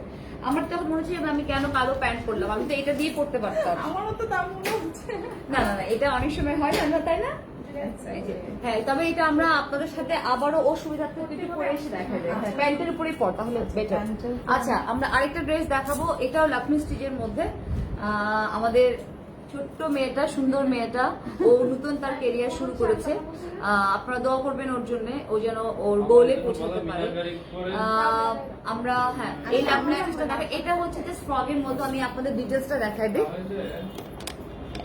আমার তখন মনে হচ্ছে যে আমি কেন কালো প্যান্ট পরলাম, আমি তো এটা দিয়ে পরতে পারতাম। আমারও তো দাম মনে হচ্ছে। না না না এটা অনেক সময় হয় না, তাই না? এই যে, হ্যাঁ তবে এটা আমরা আপনাদের সাথে আবারও ও সুবিধার্থে একটু পরে এসে দেখা যায়। প্যান্টের উপরেই পর তাহলে বেটার। আচ্ছা আমরা আরেকটা ড্রেস দেখাবো, এটাও লাকমি স্টিচের মধ্যে। আমাদের ছোট্ট মেয়েটা, সুন্দর মেয়েটা, ও নতুন তার কেরিয়ার শুরু করেছে। আপনারা দোয়া করবেন ওর জন্য, ও যেন ওর গোলে পৌঁছাতে পারে। আমরা হ্যাঁ এই লাকমি স্টিচটা দেখা, এটা হচ্ছে যে ফ্রকের মধ্যে। আমি আপনাদের ডিটেলসটা দেখাই দিই।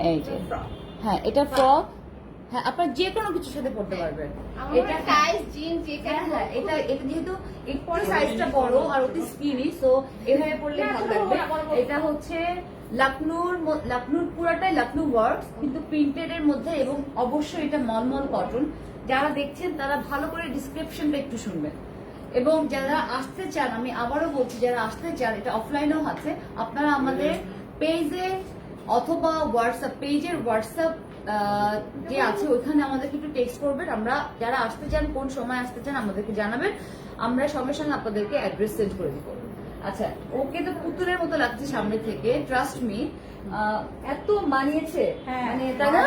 এই যে হ্যাঁ এটা ফ্রক, হ্যাঁ আপনার যে কোনো কিছুর সাথে পড়তে পারবেন। এটা টাইস জিন্স যেটা হ্যাঁ হ্যাঁ এটা এটা যেহেতু একটু সাইজটা বড় আর অতি স্কিনি, সো এভাবে পড়লে ভালো লাগবে। এটা হচ্ছে লাকনুর পুরাটাই লাকনু ওয়ার্ক কিন্তু প্রিন্টেড এর মধ্যে, এবং অবশ্যই এটা মলমল কটন। যারা দেখছেন তারা ভালো করে ডিসক্রিপশনটা একটু শুনবেন, এবং যারা আসতে চান, আমি আবারও বলছি যারা আসতে চান, এটা অফলাইনেও আছে, আপনারা আমাদের পেজে অথবা হোয়াটসঅ্যাপ পেজের হোয়াটসঅ্যাপ যে আছে ওইখানে আমাদেরকে একটু টেক্সট করবেন। আমরা যারা আসতে চান, কোন সময় আসতে চান আমাদেরকে জানাবেন, আমরা সঙ্গে সঙ্গে আপনাদেরকে অ্যাড্রেস সেন্ড করে দিব। আচ্ছা ওকে তো পুতুলের মতো লাগছে সামনে থেকে, ট্রাস্ট মি। এত মানিয়েছে মানে তাই না?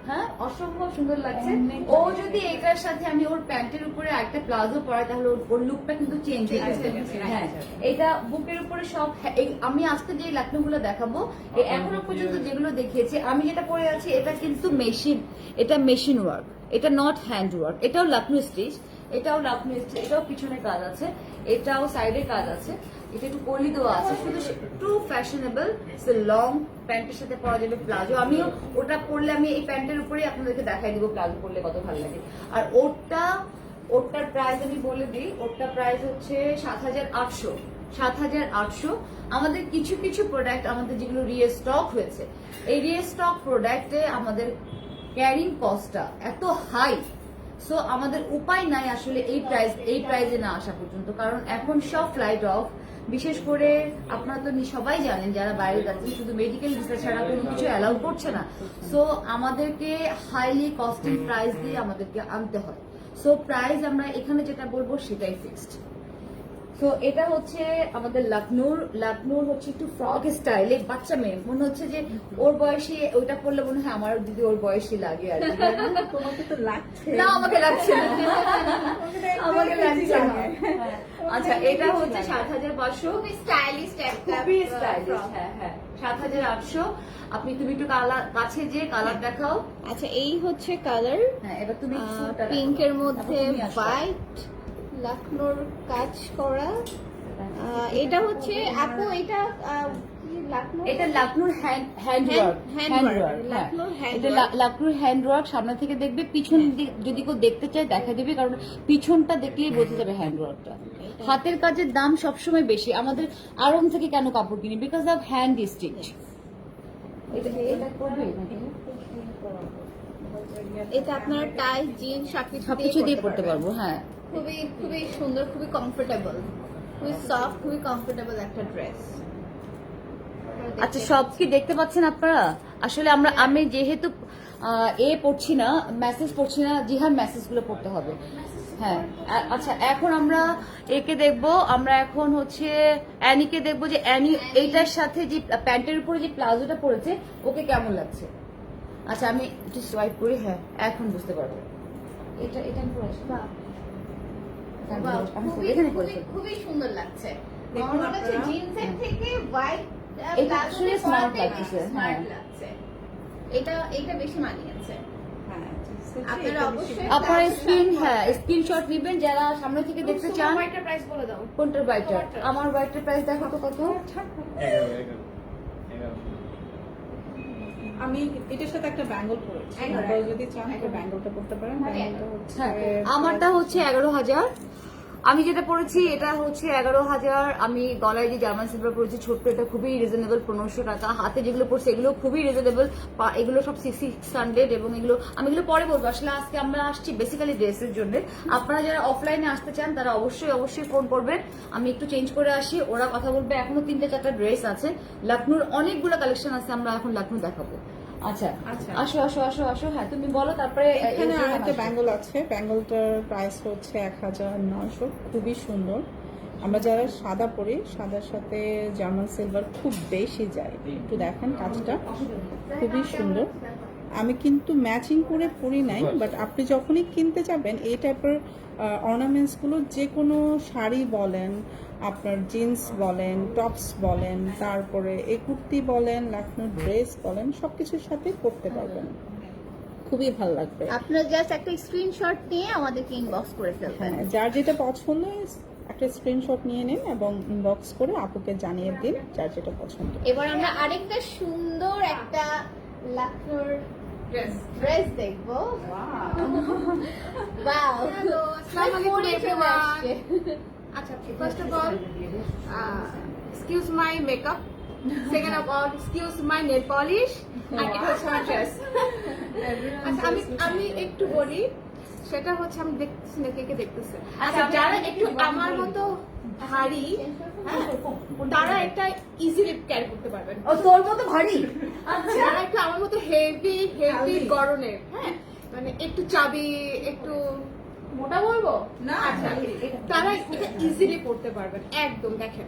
হ্যাঁ অসম্ভব সুন্দর লাগছে। ও যদি এটার সাথে আমি ওর প্যান্টের উপরে একটা প্লাজো পরাই তাহলে ওর লুকটা কিন্তু চেঞ্জ হয়ে যাবে। হ্যাঁ এটা বুকের উপরে সব আমি আজকে যে লাকনুগুলো দেখাবো, এখনো পর্যন্ত যেগুলো দেখিয়েছি, আমি যেটা পরে আছি এটা কিন্তু মেশিন, এটা মেশিন ওয়ার্ক, এটা নট হ্যান্ড ওয়ার্ক। এটাও লাকনু স্টিচ, এটাও লাকনু স্টিচ, এটাও পিছনে কাজ আছে, এটাও সাইডে কাজ আছে, এটা একটু কলি দেওয়া আছে, শুধু একটু ফ্যাশনেবল। লং প্যান্টের সাথে পরা যাবে প্লাজো। আমিও ওটা পরলে আমি এই প্যান্টের উপরেই আপনাদেরকে দেখাই দিব প্লাজো পরলে কত ভালো লাগে। আর ওটার প্রাইস আমি বলে দিই, ওটার প্রাইস হচ্ছে ৭,৮০০। ৭,৮০০। আমাদের কিছু কিছু প্রোডাক্ট আমাদের যেগুলো রিস্টক হয়েছে, এই রিস্টক প্রোডাক্টে আমাদের ক্যারিং কস্টটা এত হাই, সো আমাদের উপায় নাই আসলে এই প্রাইজে না আসা পর্যন্ত, কারণ এখন সব ফ্লাইট অফ। বিশেষ করে আপনারা তো সবাই জানেন যারা বাইরে যাচ্ছেন, শুধু মেডিকেল ভিসা ছাড়া কোনো কিছু অ্যালাউ করছে না, সো আমাদেরকে হাইলি কস্টিং প্রাইস দিয়ে আমাদেরকে আনতে হয়। সো প্রাইস আমরা এখানে যেটা বলবো সেটাই ফিক্সড। তো এটা হচ্ছে আমাদের লাকনুর হচ্ছে একটু ফ্রক স্টাইলে, বাচ্চা মেয়ে মনে হচ্ছে যে ওর বয়সী, ওইটা পড়লে মনে হয় আমার দিদি ওর বয়সী লাগে আর কি। তোমাকে তো লাগছে না আমাকে লাগছে না, আমাকে লাগছে না। আচ্ছা এটা হচ্ছে ৭,৫০০, খুবই স্টাইলিশ একটা খুবই স্টাইলিশ। হ্যাঁ হ্যাঁ ৭,৮০০। তুমি একটু কাছে যে কালার দেখাও। আচ্ছা এই হচ্ছে কালার, হ্যাঁ এবার তুমি পিঙ্কের মধ্যে হোয়াইট লাকনোর কাজ করা। এটা হচ্ছে আপু এটা লাকনো, এটা লাকনুর হ্যান্ড ওয়ার্ক। লাকনোর হ্যান্ড এটা লাকনুর হ্যান্ড ওয়ার্ক। সামনে থেকে দেখবে, পিছন যদি কেউ দেখতে চায় দেখা দেবে, কারণ পিছনটা দেখলেই বোঝা যাবে হ্যান্ড ওয়ার্কটা। হাতের কাজের দাম সবসময় বেশি। আমাদের আড়ং থেকে কেন কাপড় কিনি? Because of hand stitch. এটা আপনারা টাই জিন্স সবকিছু দিয়ে পড়তে পারবো। হ্যাঁ খুবই খুবই সুন্দর, খুবই কমফোর্টেবল, খুবই সফট, খুবই কমফোর্টেবল একটা ড্রেস। আচ্ছা সব কি দেখতে পাচ্ছেন আপনারা? আসলে আমি যেহেতু পড়ছি না, মেসেজ পড়ছি না, জিহার মেসেজগুলো পড়তে হবে। হ্যাঁ আচ্ছা এখন আমরা একে দেখবো, আমরা এখন হচ্ছে অ্যানিকে দেখবো যে অ্যানি এইটার সাথে যে প্যান্টের উপরে যে প্লাজোটা পরেছে ওকে কেমন লাগছে। আচ্ছা আমি একটু সোয়াইপ করি। হ্যাঁ এখন বুঝতে পারবো। এটা আমি পরে আসি। এখানে পড়েছি। খুবই সুন্দর লাগছে। দেখুন আমার কাছে আপনারা। জিন্সের থেকে হোয়াইট এটা আসলে smart লাগতেছে, হ্যাঁ। লাগছে। এটা বেশি মানিয়েছে। হ্যাঁ আপনারা অবশ্যই আপনারা স্ক্রিনশট নেবেন যারা সামনে থেকে দেখতে চান। হোয়াইটের প্রাইস বলে দাও। কোনটার বাইটার? আমার বাইটার প্রাইস দেখো তো কত। 11 আমি এটার সাথে একটা ব্যাঙ্গল পরেছি, আপনারা যদি চান একটা ব্যাঙ্গলটা করতে পারেন। ব্যাঙ্গলটা হচ্ছে হ্যাঁ আমারটা হচ্ছে 11,000 আমি যেটা পড়েছি এটা হচ্ছে 11,000। আমি গলায় যে জার্মান সিলভার পড়েছি ছোট্ট, এটা খুবই রিজনেবল, 1500 টাকা। হাতে যেগুলো পড়ছে এগুলো খুবই রিজনেবল, এগুলো সব 600। এবং এগুলো আমি এগুলো পরে বলবো। আসলে আজকে আমরা আসছি বেসিক্যালি ড্রেসের জন্য। আপনারা যারা অফলাইনে আসতে চান তারা অবশ্যই ফোন করবেন। আমি একটু চেঞ্জ করে আসি, ওরা কথা বলবে। এখনো 3-4টা ড্রেস আছে। লখনউর অনেকগুলো কালেকশন আছে, আমরা এখন লখনউ দেখাবো। আচ্ছা আচ্ছা। আসো আসো আসো আসো। হ্যাঁ তুমি বলো, তারপরে এখানে আরেকটা ব্যাঙ্গল আছে, ব্যাঙ্গলটার প্রাইস হচ্ছে 1900, খুবই সুন্দর। আমরা যারা সাদা পরি, সাদার সাথে জার্মান সিলভার খুব বেশি যায়। একটু দেখেন কাজটা, খুবই সুন্দর। আমি কিন্তু ম্যাচিং করে পরি নাই, বাট আপনি যখনই কিনতে যাবেন এই টাইপের অর্নামেন্টসগুলো, যে কোনো শাড়ি বলেন, আপনার জিন্স বলেন, টপস বলেন, তারপরে এই কুর্তি বলেন, লখনউ ড্রেস বলেন, সব কিছুর সাথে পরতে পারবেন, খুবই ভালো লাগবে। আপনারা জাস্ট একটা স্ক্রিনশট নিয়ে আমাদেরকে ইনবক্স করে ফেলবেন। হ্যাঁ, যার যেটা পছন্দ একটা স্ক্রিনশট নিয়ে নিন এবং ইনবক্স করে আপুকে জানিয়ে দিন যার যেটা পছন্দ। এবার আমরা আরেকটা সুন্দর একটা লখনউর ড্রেস দেখবো। Wow! Hello, Assalamu পরে alaikum চলে everyone. আসছে। আচ্ছা, first of all, excuse my makeup. Second of all, excuse my nail polish. And it was my dress. আচ্ছা, আমি একটু বলি, সেটা হচ্ছে আমি দেখতেছি না, কে দেখতেছে। আচ্ছা, যারা একটু আমার মতো ভারী, তারা এটা ইজিলি ক্যারি করতে পারবেন। ও তোর মতো ভারী। যারা একটু আমার মতো হেভি গরনের, হ্যাঁ, মানে একটু চাবি, একটু মোটা বলবো না, আচ্ছা, তারা এটা ইজিলি পড়তে পারবেন। একদম দেখেন,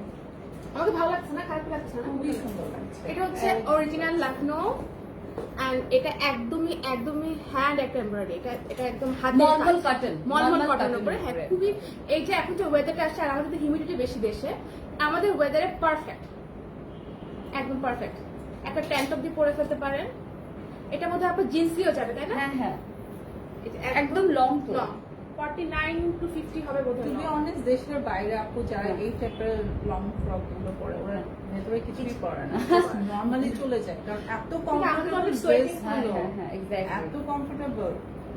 আমাকে ভালো লাগছে না, খারাপ লাগছে না, খুবই সুন্দর লাগছে। এটা হচ্ছে অরিজিনাল লখনউ, এন্ড এটা একদমই হ্যান্ড একটা এমব্রয়ডারি। এটা একদম মলমল cotton, মলমল মলমল কটনের cotton উপরে। এর হ্যাঁ, উপরে। খুবই, এই যে এখন যে ওয়েদারটা আসছে আর আমাদের হিউমিডিটি বেশি দেশে, আমাদের ওয়েদারে পারফেক্ট, একদম পারফেক্ট। একটা ট্যাঙ্ক টপ দিয়ে পরে ফেলতে পারেন। এটার মধ্যে আপনার জিন্স দিয়েও যাবে, তাই না? হ্যাঁ এটা একদম লং তো। লং, 49 to 50 হবে বোধহয়। টু বি অনেস্ট, দেশের বাইরে আপু যারা এই টাইপের লং ফ্রক গুলো পরে, ওরা ভেতরে কিছুই পরে না, নর্মালি চলে যায়, কারণ এত কমফোর্টেবল ড্রেস গুলো, এত কমফোর্টেবল।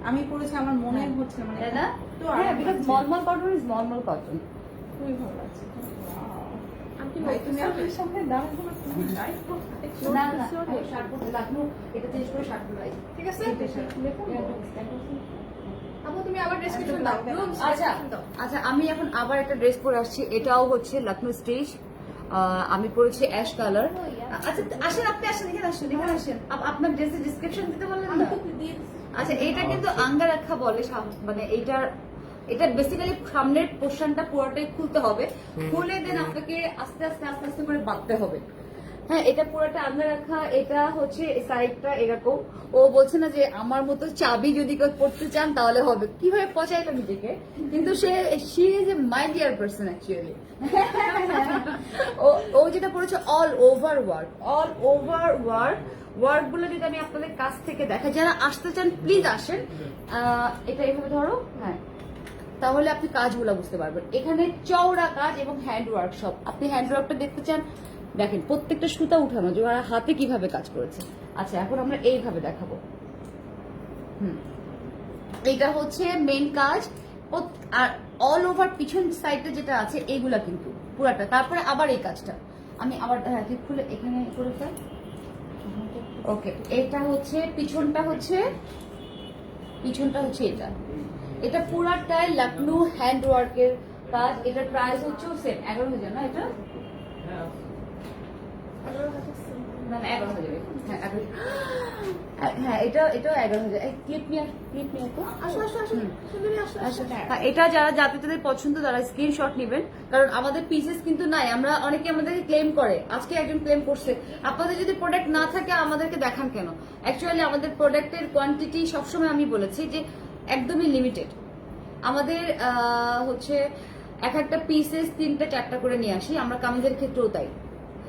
আমি পরেছি, আমার মনে হচ্ছে মানে তাই না? একটু হ্যাঁ, আরাম because লাগছে। মলমল কটন ইজ মলমল কটন। খুবই ভালো লাগছে। আমি কি ভাই, বলতে তুমি চাই? আমার সামনে দাঁড়ানো না, তুমি লাইভ না না, আমি শার্ট পরতে লখনউ, এটা চেঞ্জ করে শার্ট পরাই। ঠিক আছে? আপু তুমি আবার ডেসক্রিপশন দাও। আচ্ছা আচ্ছা, আমি এখন আবার একটা ড্রেস পরে আসছি, এটাও হচ্ছে লখনউ স্টেজ। আমি পরেছি অ্যাশ কালার। আচ্ছা আসেন, আপনি আসেন, এখানে আসেন, এখানে আসেন। আপনার ড্রেসের ডিসক্রিপশন দিতে বললেন না? আচ্ছা, এটা কিন্তু আঙ্গারাখা বলে, মানে এটা বেসিক্যালি সামনের পোর্শনটা পুরোটাই খুলতে হবে, খুলে দেন আপনাকে আস্তে আস্তে করে বাঁধতে হবে। হ্যাঁ, এটা পুরোটা আঙ্গারাখা। এটা হচ্ছে সাইডটা এরকম। ও বলছে না যে আমার মতো চাবি যদি কেউ পড়তে চান তাহলে হবে। কিভাবে পচাইলো নিজেকে, কিন্তু শি ইজ এ মাইন্ডিয়ার পার্সন অ্যাকচুয়ালি। ও যেটা পড়েছে অল ওভার ওয়ার্ক গুলো যদি আমি আপনাদের কাছ থেকে দেখাই, যারা আসতে চান প্লিজ আসেন। এটা এইভাবে ধরো, হ্যাঁ, তাহলে আপনি কাজগুলো বুঝতে পারবেন। এখানে চওড়া কাজ এবং হ্যান্ড ওয়ার্ক সব। আপনি হ্যান্ড ওয়ার্কটা দেখতে চান, দেখেন প্রত্যেকটা সুতা উঠানো, যে ওরা হাতে কিভাবে কাজ করেছে। আচ্ছা, এখন আমরা এইভাবে দেখাবো। এটা হচ্ছে মেন কাজ, আর অল ওভার পিছন সাইডে যেটা আছে এইগুলা কিন্তু পুরাটা। তারপরে আবার এই কাজটা আমি আবার খুলে এখানে করে ফেল। ওকে, এটা হচ্ছে পিছনটা হচ্ছে এটা পুরাটাই লখনউ হ্যান্ড ওয়ার্কের কাজ। এটার প্রাইস হচ্ছে সেম 11,000 না? এটা না 11,000। হ্যাঁ, এটাও 11,000। ক্লিপ নিয়ে তো এটা যারা যাদের পছন্দ তারা স্ক্রিনশট নেবেন, কারণ আমাদের পিসেস কিন্তু নাই। আমরা অনেকে আমাদেরকে ক্লেম করে, আজকে একজন ক্লেম করছে। আপনাদের যদি প্রোডাক্ট না থাকে আমাদেরকে দেখান কেন? অ্যাকচুয়ালি আমাদের প্রোডাক্টের কোয়ান্টিটি সবসময় আমি বলেছি যে একদমই লিমিটেড। আমাদের হচ্ছে একটা পিসেস 3-4টা করে নিয়ে আসি। আমরা কামিজের ক্ষেত্রেও তাই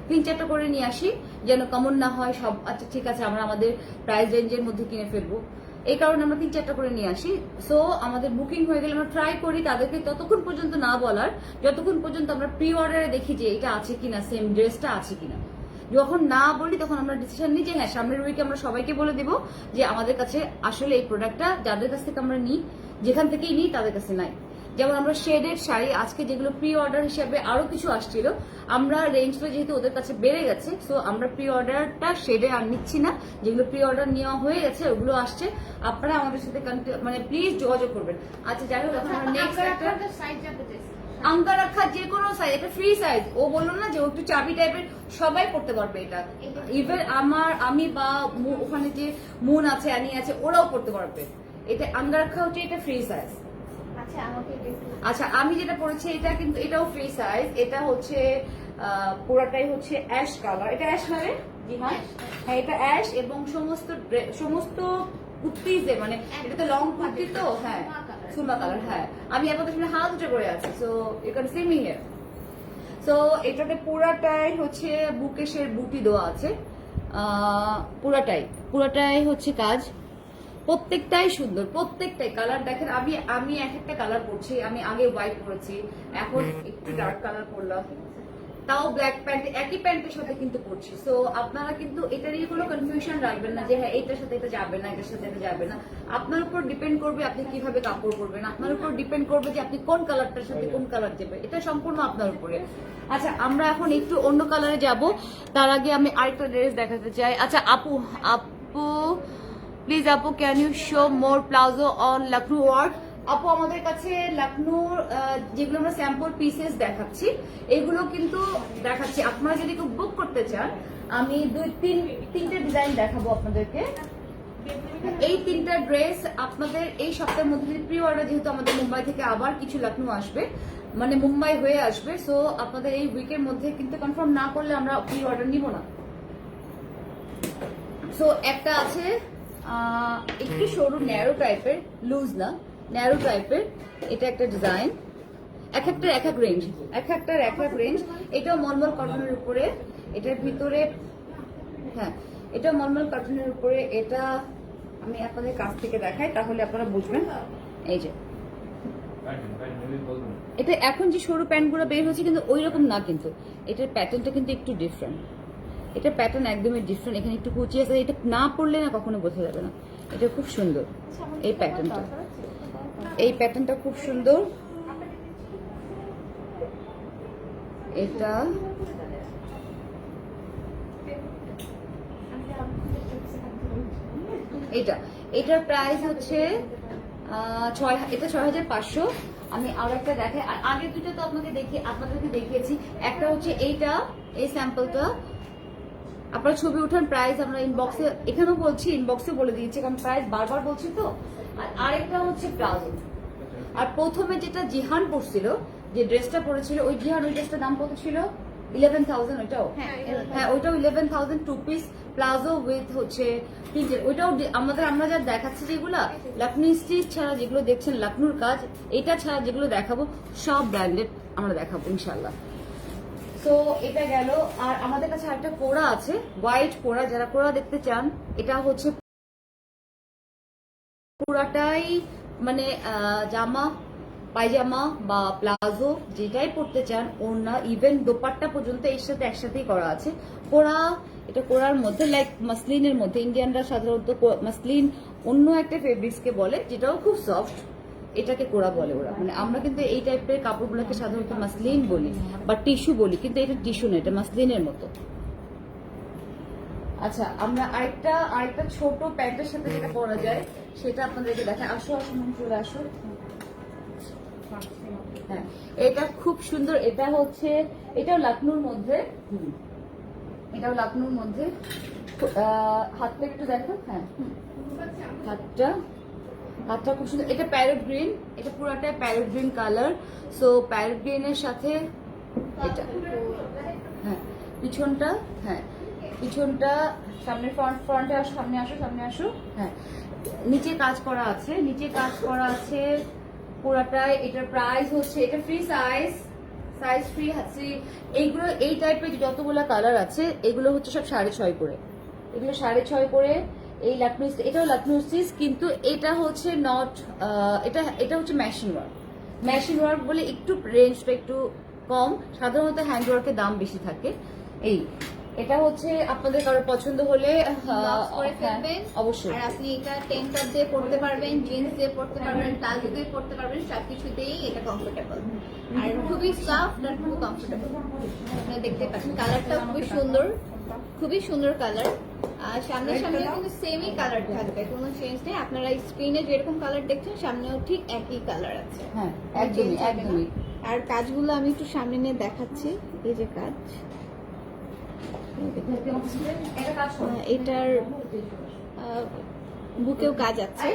3-4টা করে নিয়ে আসি, যেন কমন না হয় সব। আচ্ছা ঠিক আছে, আমরা আমাদের প্রাইস রেঞ্জের মধ্যে কিনে ফেলবো, এই কারণে আমরা 3-4টা করে নিয়ে আসি। সো আমাদের বুকিং হয়ে গেলে আমরা ট্রাই করি তাদেরকে ততক্ষণ পর্যন্ত না বলার, যতক্ষণ পর্যন্ত আমরা প্রি অর্ডারে দেখি যে এটা আছে কিনা, সেম ড্রেসটা আছে কিনা। যখন না বলি তখন আমরা ডিসিশন নিই যে হ্যাঁ, সামনের উইকে আমরা সবাইকে বলে দিব যে আমাদের কাছে আসলে এই প্রোডাক্টটা যাদের কাছ থেকে আমরা নিই, যেখান থেকেই নিই তাদের কাছে নাই। যেমন আমরা শেডেড শাড়ি আজকে যেগুলো প্রি অর্ডার হিসেবে আরো কিছু আসছিল, আমরা রেঞ্জটা যেহেতু ওদের কাছে বেড়ে গেছে, সো আমরা প্রি অর্ডারটা শেডে আর নিচ্ছি না। যেগুলো প্রি অর্ডার নেওয়া হয়ে গেছে ওগুলো আসছে, আপনারা আমাদের সাথে মানে প্লিজ যোগাযোগ করবেন। আচ্ছা যাই হোক, এখন আমরা নেক্সট একটা আঙ্কা রাখা যে কোনো সাইজ, এটা ফ্রি সাইজ। ও বললো না যে ও একটু চাবি টাইপের, সবাই পড়তে পারবে এটা। ইভেন আমি বা ওখানে যে মুন আছে, অ্যানি আছে, ওরাও পড়তে পারবে। এটা আঙ্কা রাখা হচ্ছে, এটা ফ্রি সাইজ। আচ্ছা আমাকে এটা একটু আচ্ছা আমি যেটা পড়েছি এটা কিন্তু এটাও ফ্রি সাইজ। এটা হচ্ছে পুরাটাই হচ্ছে অ্যাশ কালার। এটা অ্যাশ কালার, জি হ্যাঁ, হ্যাঁ এটা অ্যাশ এবং সমস্ত কুর্তিজে, মানে এটা তো লং কুর্তি তো, হ্যাঁ সুমা কালার। হ্যাঁ আমি আপনাদের সামনে হাত উঠে পড়ে আছি, so you can see me here. So এটাতে পুরাটাই হচ্ছে বুকেশের বুটি দেওয়া আছে, পুরাটাই হচ্ছে কাজ। প্রত্যেকটাই সুন্দর, প্রত্যেকটাই কালার দেখেন। আমি এক একটা কালার পরছি, আমি আগে হোয়াইট পরেছি, এখন একটু ডার্ক কালার পরলাম, তাও ব্ল্যাক প্যান্ট, একই প্যান্টের সাথে কিন্তু পরছি। সো আপনারা কিন্তু এটা নিয়ে কোনো কনফিউশন রাখবেন না যে হ্যাঁ এইটার সাথে এটা যাবে না, এটার সাথে এটা যাবে না। আপনার উপর ডিপেন্ড করবে আপনি কিভাবে কাপড় পরবেন, আপনার উপর ডিপেন্ড করবে যে আপনি কোন কালারটার সাথে কোন কালার যাবে, এটা সম্পূর্ণ আপনার উপরে। আচ্ছা আমরা এখন একটু অন্য কালারে যাব, তার আগে আমি আরেকটা ড্রেস দেখাতে চাই। আচ্ছা আপু প্লিজ আপু can you show more palazzo on Lucknow work. আপু আমাদের কাছে লখনৌর যেগুলো আমরা স্যাম্পল পিসেস দেখাচ্ছি, এগুলো কিন্তু দেখাচ্ছি। আপনারা যদি কেউ বুক করতে চান, আমি তিনটে ডিজাইন দেখাবো আপনাদেরকে। এই তিনটা ড্রেস আপনাদের এই সপ্তাহের মধ্যে যদি প্রি অর্ডার, যেহেতু আমাদের মুম্বাই থেকে আবার কিছু লখনৌ আসবে, মানে মুম্বাই হয়ে আসবে, সো আপনাদের এই উইকের মধ্যে কিন্তু কনফার্ম না করলে আমরা প্রি অর্ডার নিব না। সো একটা আছে একটু সরু ন্যারো টাইপের, লুজ না ন্যারো টাইপের, এটা একটা ডিজাইন। এক একটার এক এক রেঞ্জ। এটাও মলমল কটনের উপরে, এটার ভিতরে, হ্যাঁ এটা মলমল কটনের উপরে। এটা আমি আপনাদের কাছ থেকে দেখাই তাহলে আপনারা বুঝবেন। এই যে এটা এখন যে সরু প্যান্টগুলো বের হচ্ছে কিন্তু ওই রকম না, কিন্তু এটার প্যাটার্নটা কিন্তু একটু ডিফারেন্ট। এটা প্যাটার্ন একদমই ডিফারেন্ট, এখানে একটু কুচি আছে, এটা না পরলে না কখনো বোঝা যাবে না। এটা খুব সুন্দর, এই প্যাটার্নটা খুব সুন্দর। এটার প্রাইস হচ্ছে 6,500। আমি আরো একটা দেখাই, আর আগের দুটো তো আপনাদেরকে দেখিয়েছি। একটা হচ্ছে এইটা, এই স্যাম্পলটা আপনারা ছবি উঠান, প্রাইস আমরা ইনবক্সে এখানেও বলছি, ইনবক্সে বলে দিয়েছি, কারণ প্রাইস বারবার বলছি তো। আর আরেকটা হচ্ছে প্লাজো। আর প্রথমে যেটা জিহান পরছিল, যে ড্রেসটা পরেছিল, ওই ড্রেসটার দাম কত ছিল? 11,000। ওইটাও হ্যাঁ ওইটাও 11,000, 2 পিস প্লাজো উইথ হচ্ছে প্রিন্টের। ওইটাও আমরা যা দেখাচ্ছি যেগুলা লখনৌ স্টিচ ছাড়া, যেগুলো দেখছেন লখনৌর কাজ, এটা ছাড়া যেগুলো দেখাবো সব ব্র্যান্ডেড আমরা দেখাবো ইনশাল্লাহ। তো এটা গেল। আর আমাদের কাছে একটা কোড়া আছে, হোয়াইট কোড়া, যারা কোড়া দেখতে চান, এটা হচ্ছে পুরাটাই মানে জামা পায়জামা বা প্লাজো যেটাই পরতে চান, ওড়না ইভেন দোপাট্টা পর্যন্ত এর সাথে একসাথেই করা আছে। কোড়া, এটা কোড়ার মধ্যে লাইক মাসলিনের মধ্যে, ইন্ডিয়ানরা সাধারণত মাসলিন অন্য একটা ফেব্রিক্সকে বলে যেটাও খুব সফট, এটাকে কোড়া বলে ওরা। মানে আমরা কিন্তু এই টাইপের কাপড়গুলোকে সাধারণত মাসলিন বলি বা টিস্যু বলি, কিন্তু এটা টিস্যু না, এটা মাসলিনের মতো। আচ্ছা আমরা আরেকটা ছোট প্যান্টের সাথে যেটা পরা যায় সেটা আপনাদেরকে দেখাই। আসো চলে আসো। হ্যাঁ এটা খুব সুন্দর। এটাও লখনৌর মধ্যে, হাতটা একটু দেখো। হ্যাঁ হাতটা খুব সুন্দর। এটা প্যারট গ্রিন, এটা পুরাটা parrot green colour. So parrot গ্রিনের সাথে এটা, হ্যাঁ পিছনটা সামনে, ফ্রন্টে আসো, সামনে আসো। হ্যাঁ নিচে কাজ করা আছে পুরাটাই। এটার প্রাইস হচ্ছে, এটা ফ্রি সাইজ ফ্রি আছে। এইগুলো এই টাইপের যতগুলো কালার আছে এগুলো হচ্ছে সব 6.5 করে, এগুলো 6.5 করে। এই লখনৌ, এটাও লখনৌ স্টিচ, কিন্তু এটা হচ্ছে নট, এটা হচ্ছে মেশিন ওয়ার্ক বলে একটু রেঞ্জটা একটু কম। সাধারণত হ্যান্ড ওয়ার্কের দাম বেশি থাকে। এই এটা হচ্ছে আপনাদের কারোর পছন্দ হলে Box করে হ্যাঁ, ফেলবেন অবশ্যই। আর আপনি এটা টেন টপ দিয়ে পড়তে পারবেন, জিন্স দিয়ে পড়তে পারবেন, প্লাজো দিয়ে পড়তে পারবেন, সবকিছুতেই এটা কমফোর্টেবল আর খুবই সফট আর খুব কমফোর্টেবল। আপনারা দেখতে পাচ্ছেন কালারটা খুবই সুন্দর কালার। আর সামনে কিন্তু সেমই কালার থাকবে, কোনো চেঞ্জ নেই। আপনারা স্ক্রিনে যেরকম কালার দেখছেন সামনেও ঠিক একই কালার আছে। হ্যাঁ, Change একদমই হবে না। একদমই। আর কাজগুলো আমি একটু সামনে নিয়ে দেখাচ্ছি। এই যে কাজ, এটার বুকেও কাজ আছে,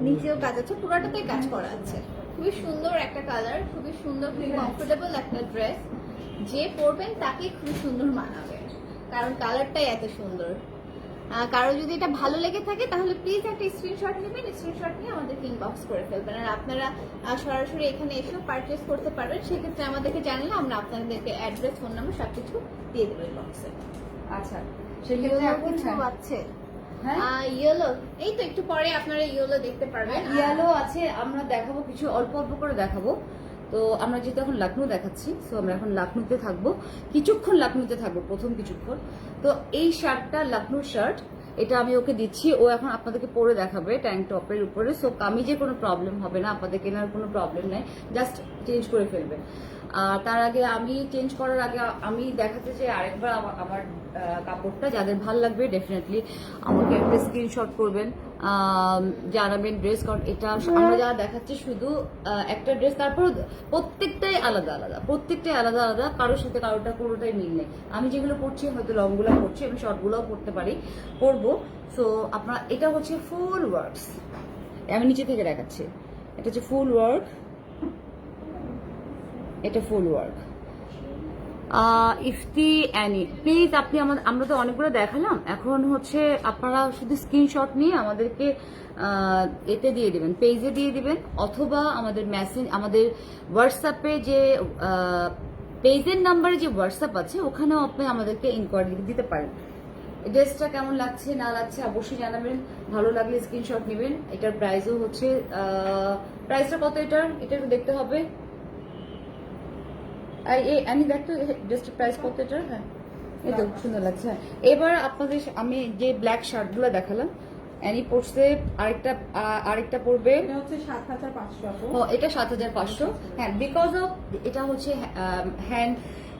নিচেও কাজ আছে, পুরোটাতেই কাজ করা আছে। খুবই সুন্দর একটা কালার, খুবই সুন্দর, খুবই কমফোর্টেবল একটা ড্রেস। যে পরবেন তাকে খুব সুন্দর মানাবে, কারণ কালারটাই এত সুন্দর। কারো যদি এটা ভালো লেগে থাকে তাহলে প্লিজ একটা স্ক্রিনশট নেবেন, স্ক্রিনশট নিয়ে আমাদেরকে ইনবক্স করে ফেলবেন। আর আপনারা সরাসরি এখানে এসেও পারচেস করতে পারবেন, সেক্ষেত্রে আমাদেরকে জানালে আমরা আপনাদেরকে অ্যাড্রেস, ফোন নাম্বার সবকিছু দিয়ে দেবো ইনবক্সে। আচ্ছা, সেক্ষেত্রে এখন কিছু হ্যাঁ, আছে হ্যাঁ ইয়েলো, এই তো একটু পরে আপনারা ইয়েলো দেখতে পারবেন। ইয়ালো আছে, আমরা দেখাবো কিছু অল্প অল্প করে দেখাবো। তো আমরা যেহেতু এখন লাকনো দেখাচ্ছি, তো আমরা এখন লাকনোতে থাকবো, কিছুক্ষণ লাকনোতে থাকবো, প্রথম কিছুক্ষণ। তো এই শার্টটা লাকনোর শার্ট, এটা আমি ওকে দিচ্ছি, ও এখন আপনাদেরকে পরে দেখাবে ট্যাঙ্ক টপের উপরে। সো কামিজে কোনো প্রবলেম হবে না, আপনাদের কেনার কোনো প্রবলেম নেই, জাস্ট চেঞ্জ করে ফেলবে। আর তার আগে আমি চেঞ্জ করার আগে আমি দেখাতে চাই আরেকবার আমার কাপড়টা। যাদের ভাল লাগবে ডেফিনেটলি আমাকে একটা স্ক্রিনশট করবেন, জানাবেন ড্রেস, কারণ এটা আমরা যা দেখাচ্ছি শুধু একটা ড্রেস, তারপর প্রত্যেকটাই আলাদা আলাদা, প্রত্যেকটাই আলাদা আলাদা, কারোর সাথে কারোটা কোনোটাই মিল নেই। আমি যেগুলো পড়ছি হয়তো লংগুলো পড়ছি, আমি শর্টগুলোও পড়তে পারি, পরবো। সো আপনার এটা হচ্ছে ফুল ওয়ার্কস, আমি নিচে থেকে দেখাচ্ছি। এটা হচ্ছে ফুল ওয়ার্ক, এটা full work. Ifti Annie, please আপনি আমরা তো অনেকগুলো দেখালাম, এখন হচ্ছে আপনারা শুধু স্ক্রিনশট নিয়ে আমাদেরকে এতে দিয়ে দিবেন, পেজে দিয়ে দিবেন, অথবা আমাদের মেসেজ, আমাদের হোয়াটসঅ্যাপে যে পেজের নাম্বারে যে হোয়াটসঅ্যাপ আছে ওখানেও আপনি আমাদেরকে ইনকোয়ারি দিতে পারেন। ড্রেসটা কেমন লাগছে না লাগছে অবশ্যই জানাবেন, ভালো লাগলে স্ক্রিনশট নেবেন। এটার প্রাইসও হচ্ছে প্রাইসটা কত, এটার একটু দেখতে হবে। আমি দেখতো ড্রেসটার প্রাইস কত এটার। হ্যাঁ, এই তো সুন্দর লাগছে। হ্যাঁ, এবার আপনাদের আমি যে ব্ল্যাক শার্টগুলো দেখালাম, অ্যানি পড়ছে, আরেকটা পড়বে, এটা হচ্ছে 7,500 আপু। ও এটা 7,500। হ্যাঁ, বিকজ অফ এটা হচ্ছে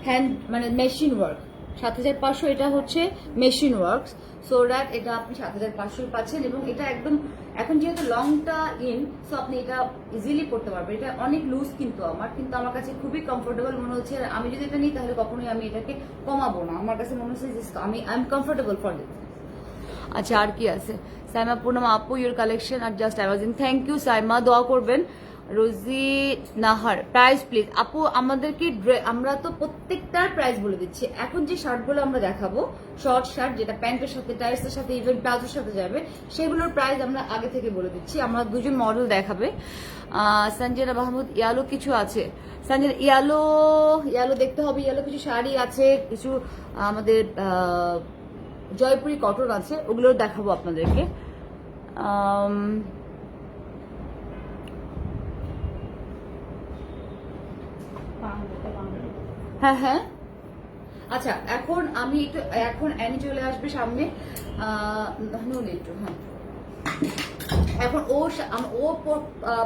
হ্যান্ড মানে মেশিন ওয়ার্ক, 7,500। এটা হচ্ছে মেশিন ওয়ার্ক, সো দ্যাট এটা আপনি 7,500 পাচ্ছেন। এবং এটা একদম এখন যেহেতু লংটা সো আপনি এটা ইজিলি পড়তে পারবেন। এটা অনেক লুজ কিন্তু আমার কাছে খুবই কমফোর্টেবল মনে হচ্ছে। আর আমি যদি এটা নিই তাহলে কখনোই আমি এটাকে কমাবো না, আমার কাছে মনে হচ্ছে যে I am comfortable for this. আচ্ছা, আর কি আছে? সাইমা পুনম আপু, your collection are just amazing. Thank you Saima, দোয়া করবেন। রোজি নাহার, প্রাইস প্লিজ আপু। আমাদেরকে আমরা তো প্রত্যেকটার প্রাইস বলে দিচ্ছি। এখন যে শার্টগুলো আমরা দেখাবো, শর্ট শার্ট যেটা প্যান্টের সাথে, টাইসের সাথে, ইভেন প্লাজোর সাথে যাবে, সেগুলোর প্রাইস আমরা আগে থেকে বলে দিচ্ছি। আমরা দুজন মডেল দেখাবে। সঞ্জনা মাহমুদ, ইয়ালো কিছু আছে সঞ্জনা, ইয়ালো দেখতে হবে, ইয়ালো কিছু শাড়ি আছে, কিছু আমাদের জয়পুরি কটন আছে, ওগুলো দেখাবো আপনাদেরকে। হ্যাঁ হ্যাঁ, আচ্ছা এখন আমি এখন অ্যানি চলে আসবে সামনে, একটু। হ্যাঁ, এখন ও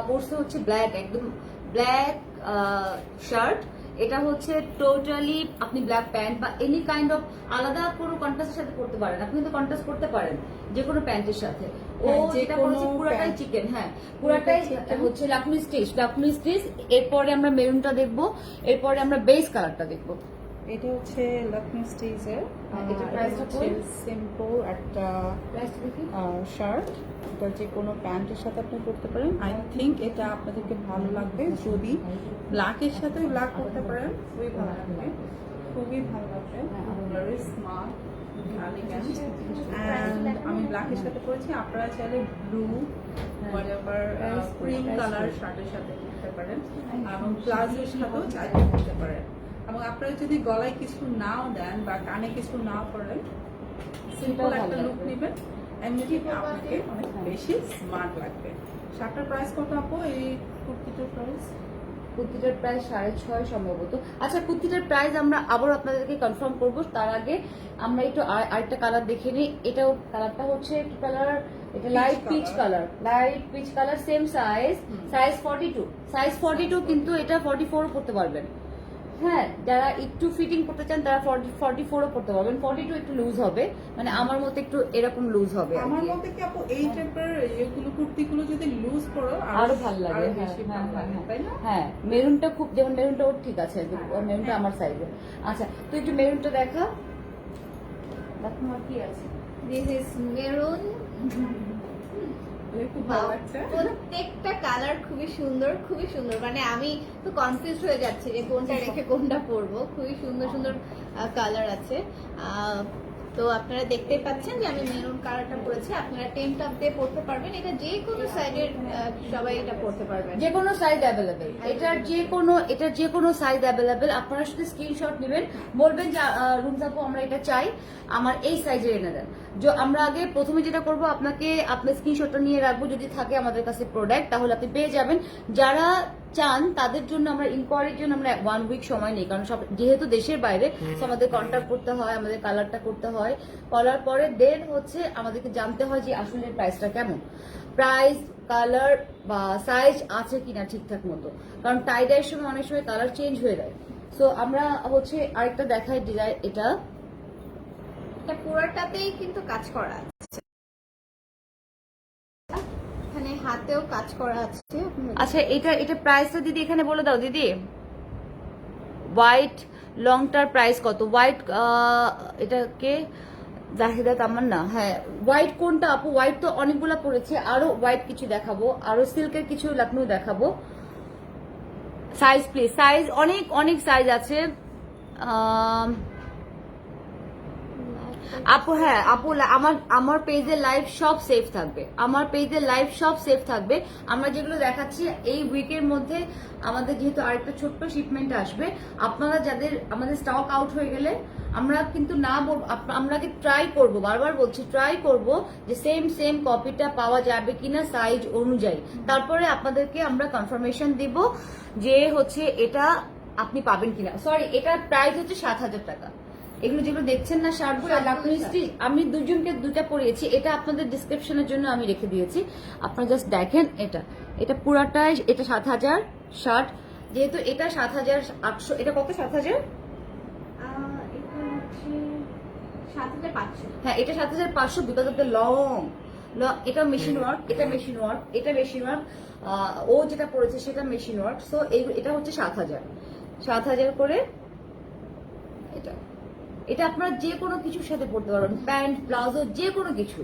পরছে হচ্ছে ব্ল্যাক, একদম ব্ল্যাক শার্ট। এটা হচ্ছে টোটালি আপনি ব্ল্যাক প্যান্ট বা এনি কাইন্ড অফ আলাদা কোনো কন্ট্রাস্টের সাথে পড়তে পারেন, আপনি কিন্তু কন্ট্রাস্ট করতে পারেন যে কোনো প্যান্টের সাথে। ও যেটা পরেছে পুরাটাই চিকেন, হ্যাঁ পুরাটাই হচ্ছে লাকমি স্টিচ। এরপরে আমরা মেরুনটা দেখবো, এরপরে আমরা বেস কালারটা দেখবো। এটা হচ্ছে লক্ষ্মী স্টিচের, এটা প্রাইসটা হচ্ছে সিম্পল একটা শার্ট। এটা যে কোনো প্যান্টের সাথে আপনি পরতে পারেন। আই থিঙ্ক এটা আপনাদেরকে ভালো লাগবে, যদি ব্ল্যাকের সাথে ব্ল্যাক করতে পারেন খুবই ভালো লাগবে, খুবই ভালো লাগবে। ভেরি স্মার্ট, আমি ব্ল্যাকের সাথে পরেছি, আপনারা চাইলে ব্লু ক্রিম কালার শার্টের সাথে পরতে পারেন, এবং প্লাজোর সাথেও চাইলে পরতে পারেন। এবং আপনারা যদি গলায় কিছু নাও দেন বা কানে কিছু নাও করেন, সিম্পল একটা লুক নেবেন, এমনিতে আপনাকে অনেক বেশি স্মার্ট লাগবে। শার্টটার প্রাইস কত আপু? এই কুর্তিটার প্রাইস কুর্তিটার প্রাইস 6.5 সম্ভবত। আচ্ছা, কুর্তিটার প্রাইস আমরা আবার আপনাদেরকে কনফার্ম করব, তার আগে আমরা একটু আরেকটা কালার দেখে নিই। এটাও কালারটা হচ্ছে কি কালার, এটা light peach colour, same size 42, size 42, কিন্তু এটা 44 পড়তে পারবেন। হ্যাঁ, যারা একটু ফিটিং করতে চান তারা 44ও পড়তে পারবেন। 42 একটু লুজ হবে, মানে আমার মতে একটু এরকম লুজ হবে আর আমার কি। মতে কি আপু এই টাইপের এগুলো কুর্তিগুলো যদি লুজ করো আরো ভালো লাগে। আরো হ্যাঁ বেশি হ্যাঁ ভালো লাগে, তাই না? হ্যাঁ, মেরুনটা খুব, যেমন মেরুনটা ওর ঠিক আছে, ওর মেরুনটা আমার সাইজে। আচ্ছা, তো একটু মেরুনটা দেখা, দেখো আর কি আছে। This is maroon. খুব ভালো লাগছে। প্রত্যেকটা কালার খুবই সুন্দর, খুবই সুন্দর। মানে আমি তো কনফিউজ হয়ে যাচ্ছি যে কোনটা রেখে কোনটা পরবো। খুবই সুন্দর সুন্দর কালার আছে। তো আপনারা দেখতেই পাচ্ছেন যে আমি মেরুন কালারটা পরেছি। আপনারা টেন টপ দিয়ে পরতে পারবেন। এটা যে কোনো সাইডের সবাই এটা পরতে পারবেন। যে কোনো সাইজ অ্যাভেলেবেল, এটার যে কোনো সাইজ অ্যাভেলেবেল। আপনারা শুধু স্ক্রিনশট নেবেন, বলবেন যে রুমস আপু আমরা এটা চাই, আমার এই সাইজে এনে দেন। আমরা আগে প্রথমে যেটা করব, আপনার স্ক্রিনশটটা নিয়ে রাখবো, যদি থাকে আমাদের কাছে প্রোডাক্ট তাহলে আপনি পেয়ে যাবেন। যারা চান তাদের জন্য আমরা ইনকোয়ারির জন্য আমরা 1 উইক সময় নেই, কারণ সব যেহেতু দেশের বাইরে, আমাদের কন্ট্যাক্ট করতে হয়, আমাদের কালারটা করতে হয়, করার পরে দেন হচ্ছে আমাদেরকে জানতে হয় যে আসলে প্রাইসটা কেমন, প্রাইস, কালার বা সাইজ আছে কিনা ঠিকঠাক মতো, কারণ টাই ডাইয়ের সময় অনেক সময় কালার চেঞ্জ হয়ে যায়। সো আমরা হচ্ছে আরেকটা দেখাই ডিজাইন, এটা পুরোটাতেই কিন্তু কাজ করা আছে, এখানে হাতেও কাজ করা আছে। আচ্ছা, এটা প্রাইসটা দিদি এখানে বলে দাও দিদি। হোয়াইট লংটার প্রাইস কত? হোয়াইট এটাকে জাহিদাত আমার না, হ্যাঁ হোয়াইট কোনটা আপু? হোয়াইট তো অনেকগুলা পড়েছে, আরো হোয়াইট কিছু দেখাবো, আরো সিল্কের কিছু লখনৌ দেখাবো। সাইজ প্লিজ, সাইজ অনেক অনেক সাইজ আছে। আপু হ্যাঁ আপু, আমার পেজে লাইভ সব সেফ থাকবে, আমার পেজে লাইভ সব সেফ থাকবে। আমরা যেগুলো দেখাচ্ছি এই উইকের মধ্যে আমাদের যেহেতু আরেকটা ছোট্ট শিপমেন্ট আসবে, আপনারা যাদের আমাদের স্টক আউট হয়ে গেলে আমরা কিন্তু না বলবো, আমরা ট্রাই করব, বারবার বলছি ট্রাই করব যে সেম কপিটা পাওয়া যাবে কিনা সাইজ অনুযায়ী, তারপরে আপনাদেরকে আমরা কনফার্মেশন দিব যে হচ্ছে এটা আপনি পাবেন কিনা। সরি, এটার প্রাইস হচ্ছে 7,000 টাকা। এগুলো যেগুলো দেখছেন না শার্টগুলো, আমি দুজনকে দুটা পরিয়েছি, এটা আপনাদের ডিসক্রিপশনের জন্য আমি রেখে দিয়েছি, আপনারা জাস্ট দেখেন। এটা পুরাটাই, এটা 7,000 শার্ট, যেহেতু এটা 7,800, এটা কত? 7,000, এটা হচ্ছে 7,500। হ্যাঁ এটা 7,500 বিকজ অফ দ্য লং। এটা মেশিন ওয়ার্ক, এটা মেশিন ওয়ার্ক, এটা মেশিন ওয়ার্ক, ও যেটা পড়েছে সেটা মেশিন ওয়ার্ক। সো এটা হচ্ছে 7,000 করে। এটা আপনারা যে কোনো কিছুর সাথে পড়তে পারবেন, প্যান্ট, ব্লাউজও, যে কোনো কিছু।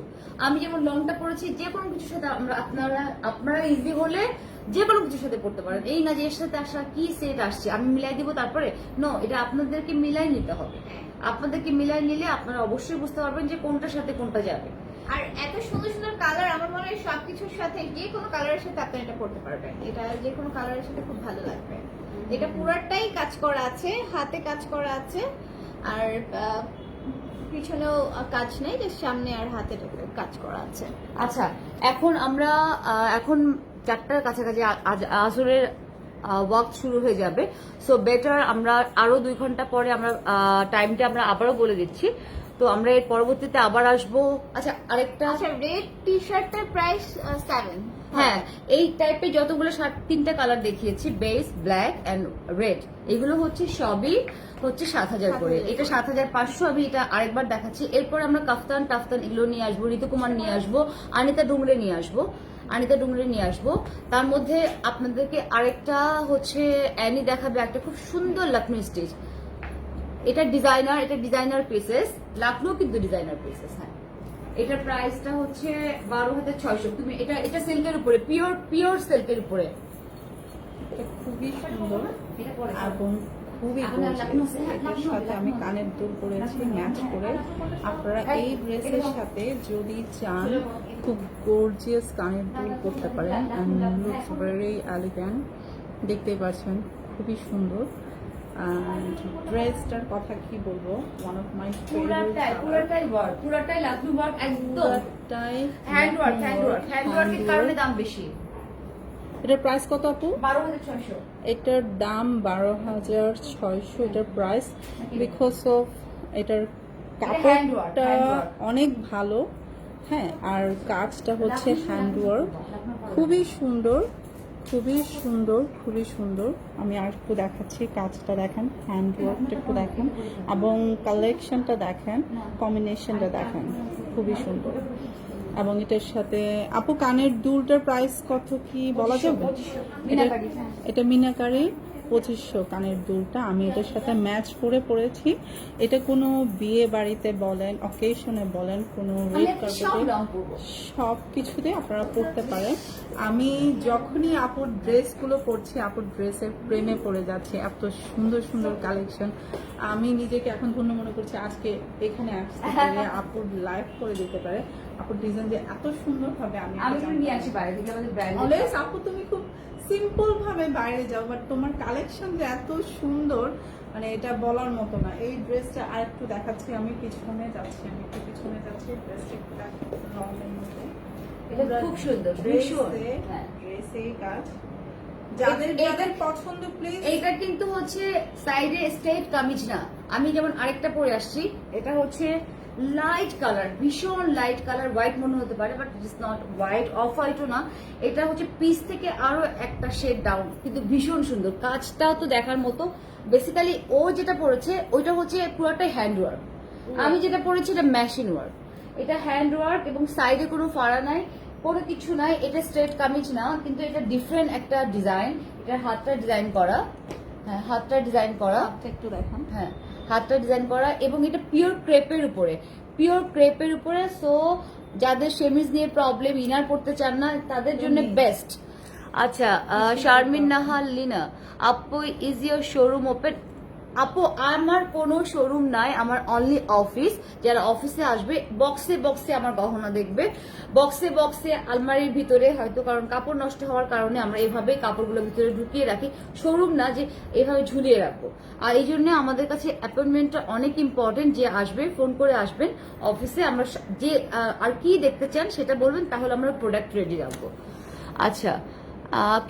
আমি যেমন লংটা পরেছি, যে কোনো কিছুর সাথে আপনারা ইজি হলে যে কোনো কিছুর সাথে পড়তে পারেন। এই না যে এর সাথে আসা কি সেট আসছে আমি মিলাই দিব তারপরে, নো, এটা আপনাদেরকে মিলাই নিতে হবে। আপনাদেরকে মিলাই নিলে আপনারা অবশ্যই বুঝতে পারবেন যে কোনটার সাথে কোনটা যাবে। আর এত সুন্দর সুন্দর কালার, আমার মনে হয় সবকিছুর সাথে, যে কোনো কালারের সাথে আপনি এটা পড়তে পারবেন। এটা যে কোনো কালারের সাথে খুব ভালো লাগবে। এটা পুরোটাই কাজ করা আছে, হাতে কাজ করা আছে, আর পিছনেও কাজ নেই, যে সামনে আর হাতে কাজ করা আছে। আচ্ছা, এখন আমরা এখন 4টার কাছাকাছি আসরের ওয়াক শুরু হয়ে যাবে। সো বেটার আমরা আরো 2 ঘন্টা পরে আমরা টাইমটা আমরা আবারও বলে দিচ্ছি। তো আমরা এর পরবর্তীতে আবার আসবো। আচ্ছা, আরেকটা, আচ্ছা, রেড টি শার্টের প্রাইস 7। হ্যাঁ, এই টাইপের যতগুলো শার্ট 3টা কালার দেখিয়েছি, বেস, ব্ল্যাক এন্ড রেড, এগুলো হচ্ছে সবই হচ্ছে 7,000 করে। এটা 7,500। আমি এটা আরেকবার দেখাচ্ছি। এরপর আমরা কাফতান এগুলো নিয়ে আসবো, ঋতুকুমার নিয়ে আসবো, আনিতা ডুংরে নিয়ে আসবো। তার মধ্যে আপনাদেরকে আরেকটা হচ্ছে অ্যানি দেখাবে, একটা খুব সুন্দর লখনৌ স্টিচ। এটা ডিজাইনার পিসেস, লখনৌ কিন্তু ডিজাইনার পিসেস। হ্যাঁ, এটার প্রাইসটা হচ্ছে 12,600। তুমি এটা সিল্কের উপরে, পিওর সিল্কের উপরে। এটা খুবই সুন্দর এটা পরে এবং খুবই gorgeous। এটার সাথে আমি কানের দুল করেছি ম্যাচ করে। আপনারা এই ড্রেসের সাথে যদি চান খুব গর্জিয়াস কানের দুল করতে পারেন, এন্ড লুকস ভেরি এলিগেন্ট। দেখতেই পাচ্ছেন খুবই সুন্দর। and ড্রেসটার কথা কি বলবো, ওয়ান অফ মাই পুরাটাই লখনৌ ওয়ার্ক, একদম হ্যান্ড ওয়ার্কের কারণে দাম বেশি। এটার প্রাইস কত আপু? 12,600। এটার দাম 12,600 এটার প্রাইস, বিকজ অফ এটার কাপড়টা অনেক ভালো। হ্যাঁ, আর কাজটা হচ্ছে হ্যান্ডওয়ার্ক, খুবই সুন্দর, খুবই সুন্দর, খুবই সুন্দর। আমি আর একটু দেখাচ্ছি, কাজটা দেখেন, হ্যান্ডওয়ার্কটা একটু দেখেন এবং কালেকশনটা দেখেন, কম্বিনেশনটা দেখেন, খুবই সুন্দর। এবং এটার সাথে আপু কানের দুলটার প্রাইস কত কি বলা যাবে? এটা মিনাকারি 2500 কানের দুলটা। আমি এটার সাথে ম্যাচ করে পরেছি। এটা কোনো বিয়ে বাড়িতে বলেন, অকেশনে বলেন, কোনো রেড কার্পেটে, সব কিছুতে আপনারা পরতে পারেন। আমি যখনই আপুর ড্রেসগুলো পরছি, আপুর ড্রেসের প্রেমে পড়ে যাচ্ছে। এত সুন্দর সুন্দর কালেকশন, আমি নিজেকে এখন ধন্য মনে করছি আজকে এখানে আসতে পেরে আপুর লাইভ করে দিতে পারে। আপুর ডিজাইন যে এত সুন্দর হবে আমি একটু নিয়ে আসি বাইরে থেকে আমাদের ব্র্যান্ড। অলওয়েজ আপু তুমি খুব সিম্পল ভাবে বাইরে যাও, বাট তোমার কালেকশন যে এত সুন্দর, মানে এটা বলার মতো না। এই ড্রেসটা আর একটু দেখাচ্ছি, আমি পিছনে যাচ্ছি, আমি একটু পিছনে যাচ্ছি, ড্রেসটা একটু লংয়ের মধ্যে, এটা খুব সুন্দর, ভীষণ। হ্যাঁ, ড্রেসে কাজ যাদের যাদের পছন্দ প্লিজ। এইটা কিন্তু হচ্ছে সাইডে স্ট্রেট কামিজ না। আমি যেমন আরেকটা পরে আসছি, এটা হচ্ছে লাইট কালার, ভীষণ লাইট কালার, হোয়াইট মনে হতে পারে but it is not white, off হোয়াইটও না। এটা হচ্ছে পিস থেকে আরো একটা শেড ডাউন, কিন্তু ভীষণ সুন্দর। কাজটাও তো দেখার মতো। বেসিক্যালি ও যেটা পরেছে ওইটা হচ্ছে পুরোটাই হ্যান্ড ওয়ার্ক, আমি যেটা পরেছি এটা মেশিন ওয়ার্ক। এটা হ্যান্ড ওয়ার্ক এবং সাইডে কোনো ফাড়া নাই, কোনো কিছু নাই। এটা স্ট্রেট কামিজ না, কিন্তু এটা ডিফারেন্ট একটা ডিজাইন। এটা হাতটা ডিজাইন করা, হ্যাঁ হাতটা ডিজাইন করা, একটু দেখান। হ্যাঁ হাতটা ডিজাইন করা, এবং এটা পিওর ক্রেপের উপরে, পিওর ক্রেপের উপরে। সো যাদের সেমিজ নিয়ে প্রবলেম, ইনার পড়তে চান না, তাদের জন্য বেস্ট। আচ্ছা, শারমিন নাহার লিনা, আপু ইজ ইয়োর শোরুম ওপেন? আপু আমার কোনো শোরুম নাই, আমার অনলি অফিস। যারা অফিসে আসবে বক্সে বক্সে আমার গহনা দেখবে, বক্সে বক্সে আলমারির ভিতরে, হয়তো কারণ কাপড় নষ্ট হওয়ার কারণে আমরা এভাবে কাপড়গুলো ভিতরে ঢুকিয়ে রাখি। শোরুম না যে এভাবে ঝুলিয়ে রাখবো। আর এই জন্য আমাদের কাছে অ্যাপয়েন্টমেন্টটা অনেক ইম্পর্টেন্ট। যে আসবে ফোন করে আসবেন অফিসে, আমরা যে আর কি দেখতে চান সেটা বলবেন, তাহলে আমরা প্রোডাক্ট রেডি রাখবো। আচ্ছা,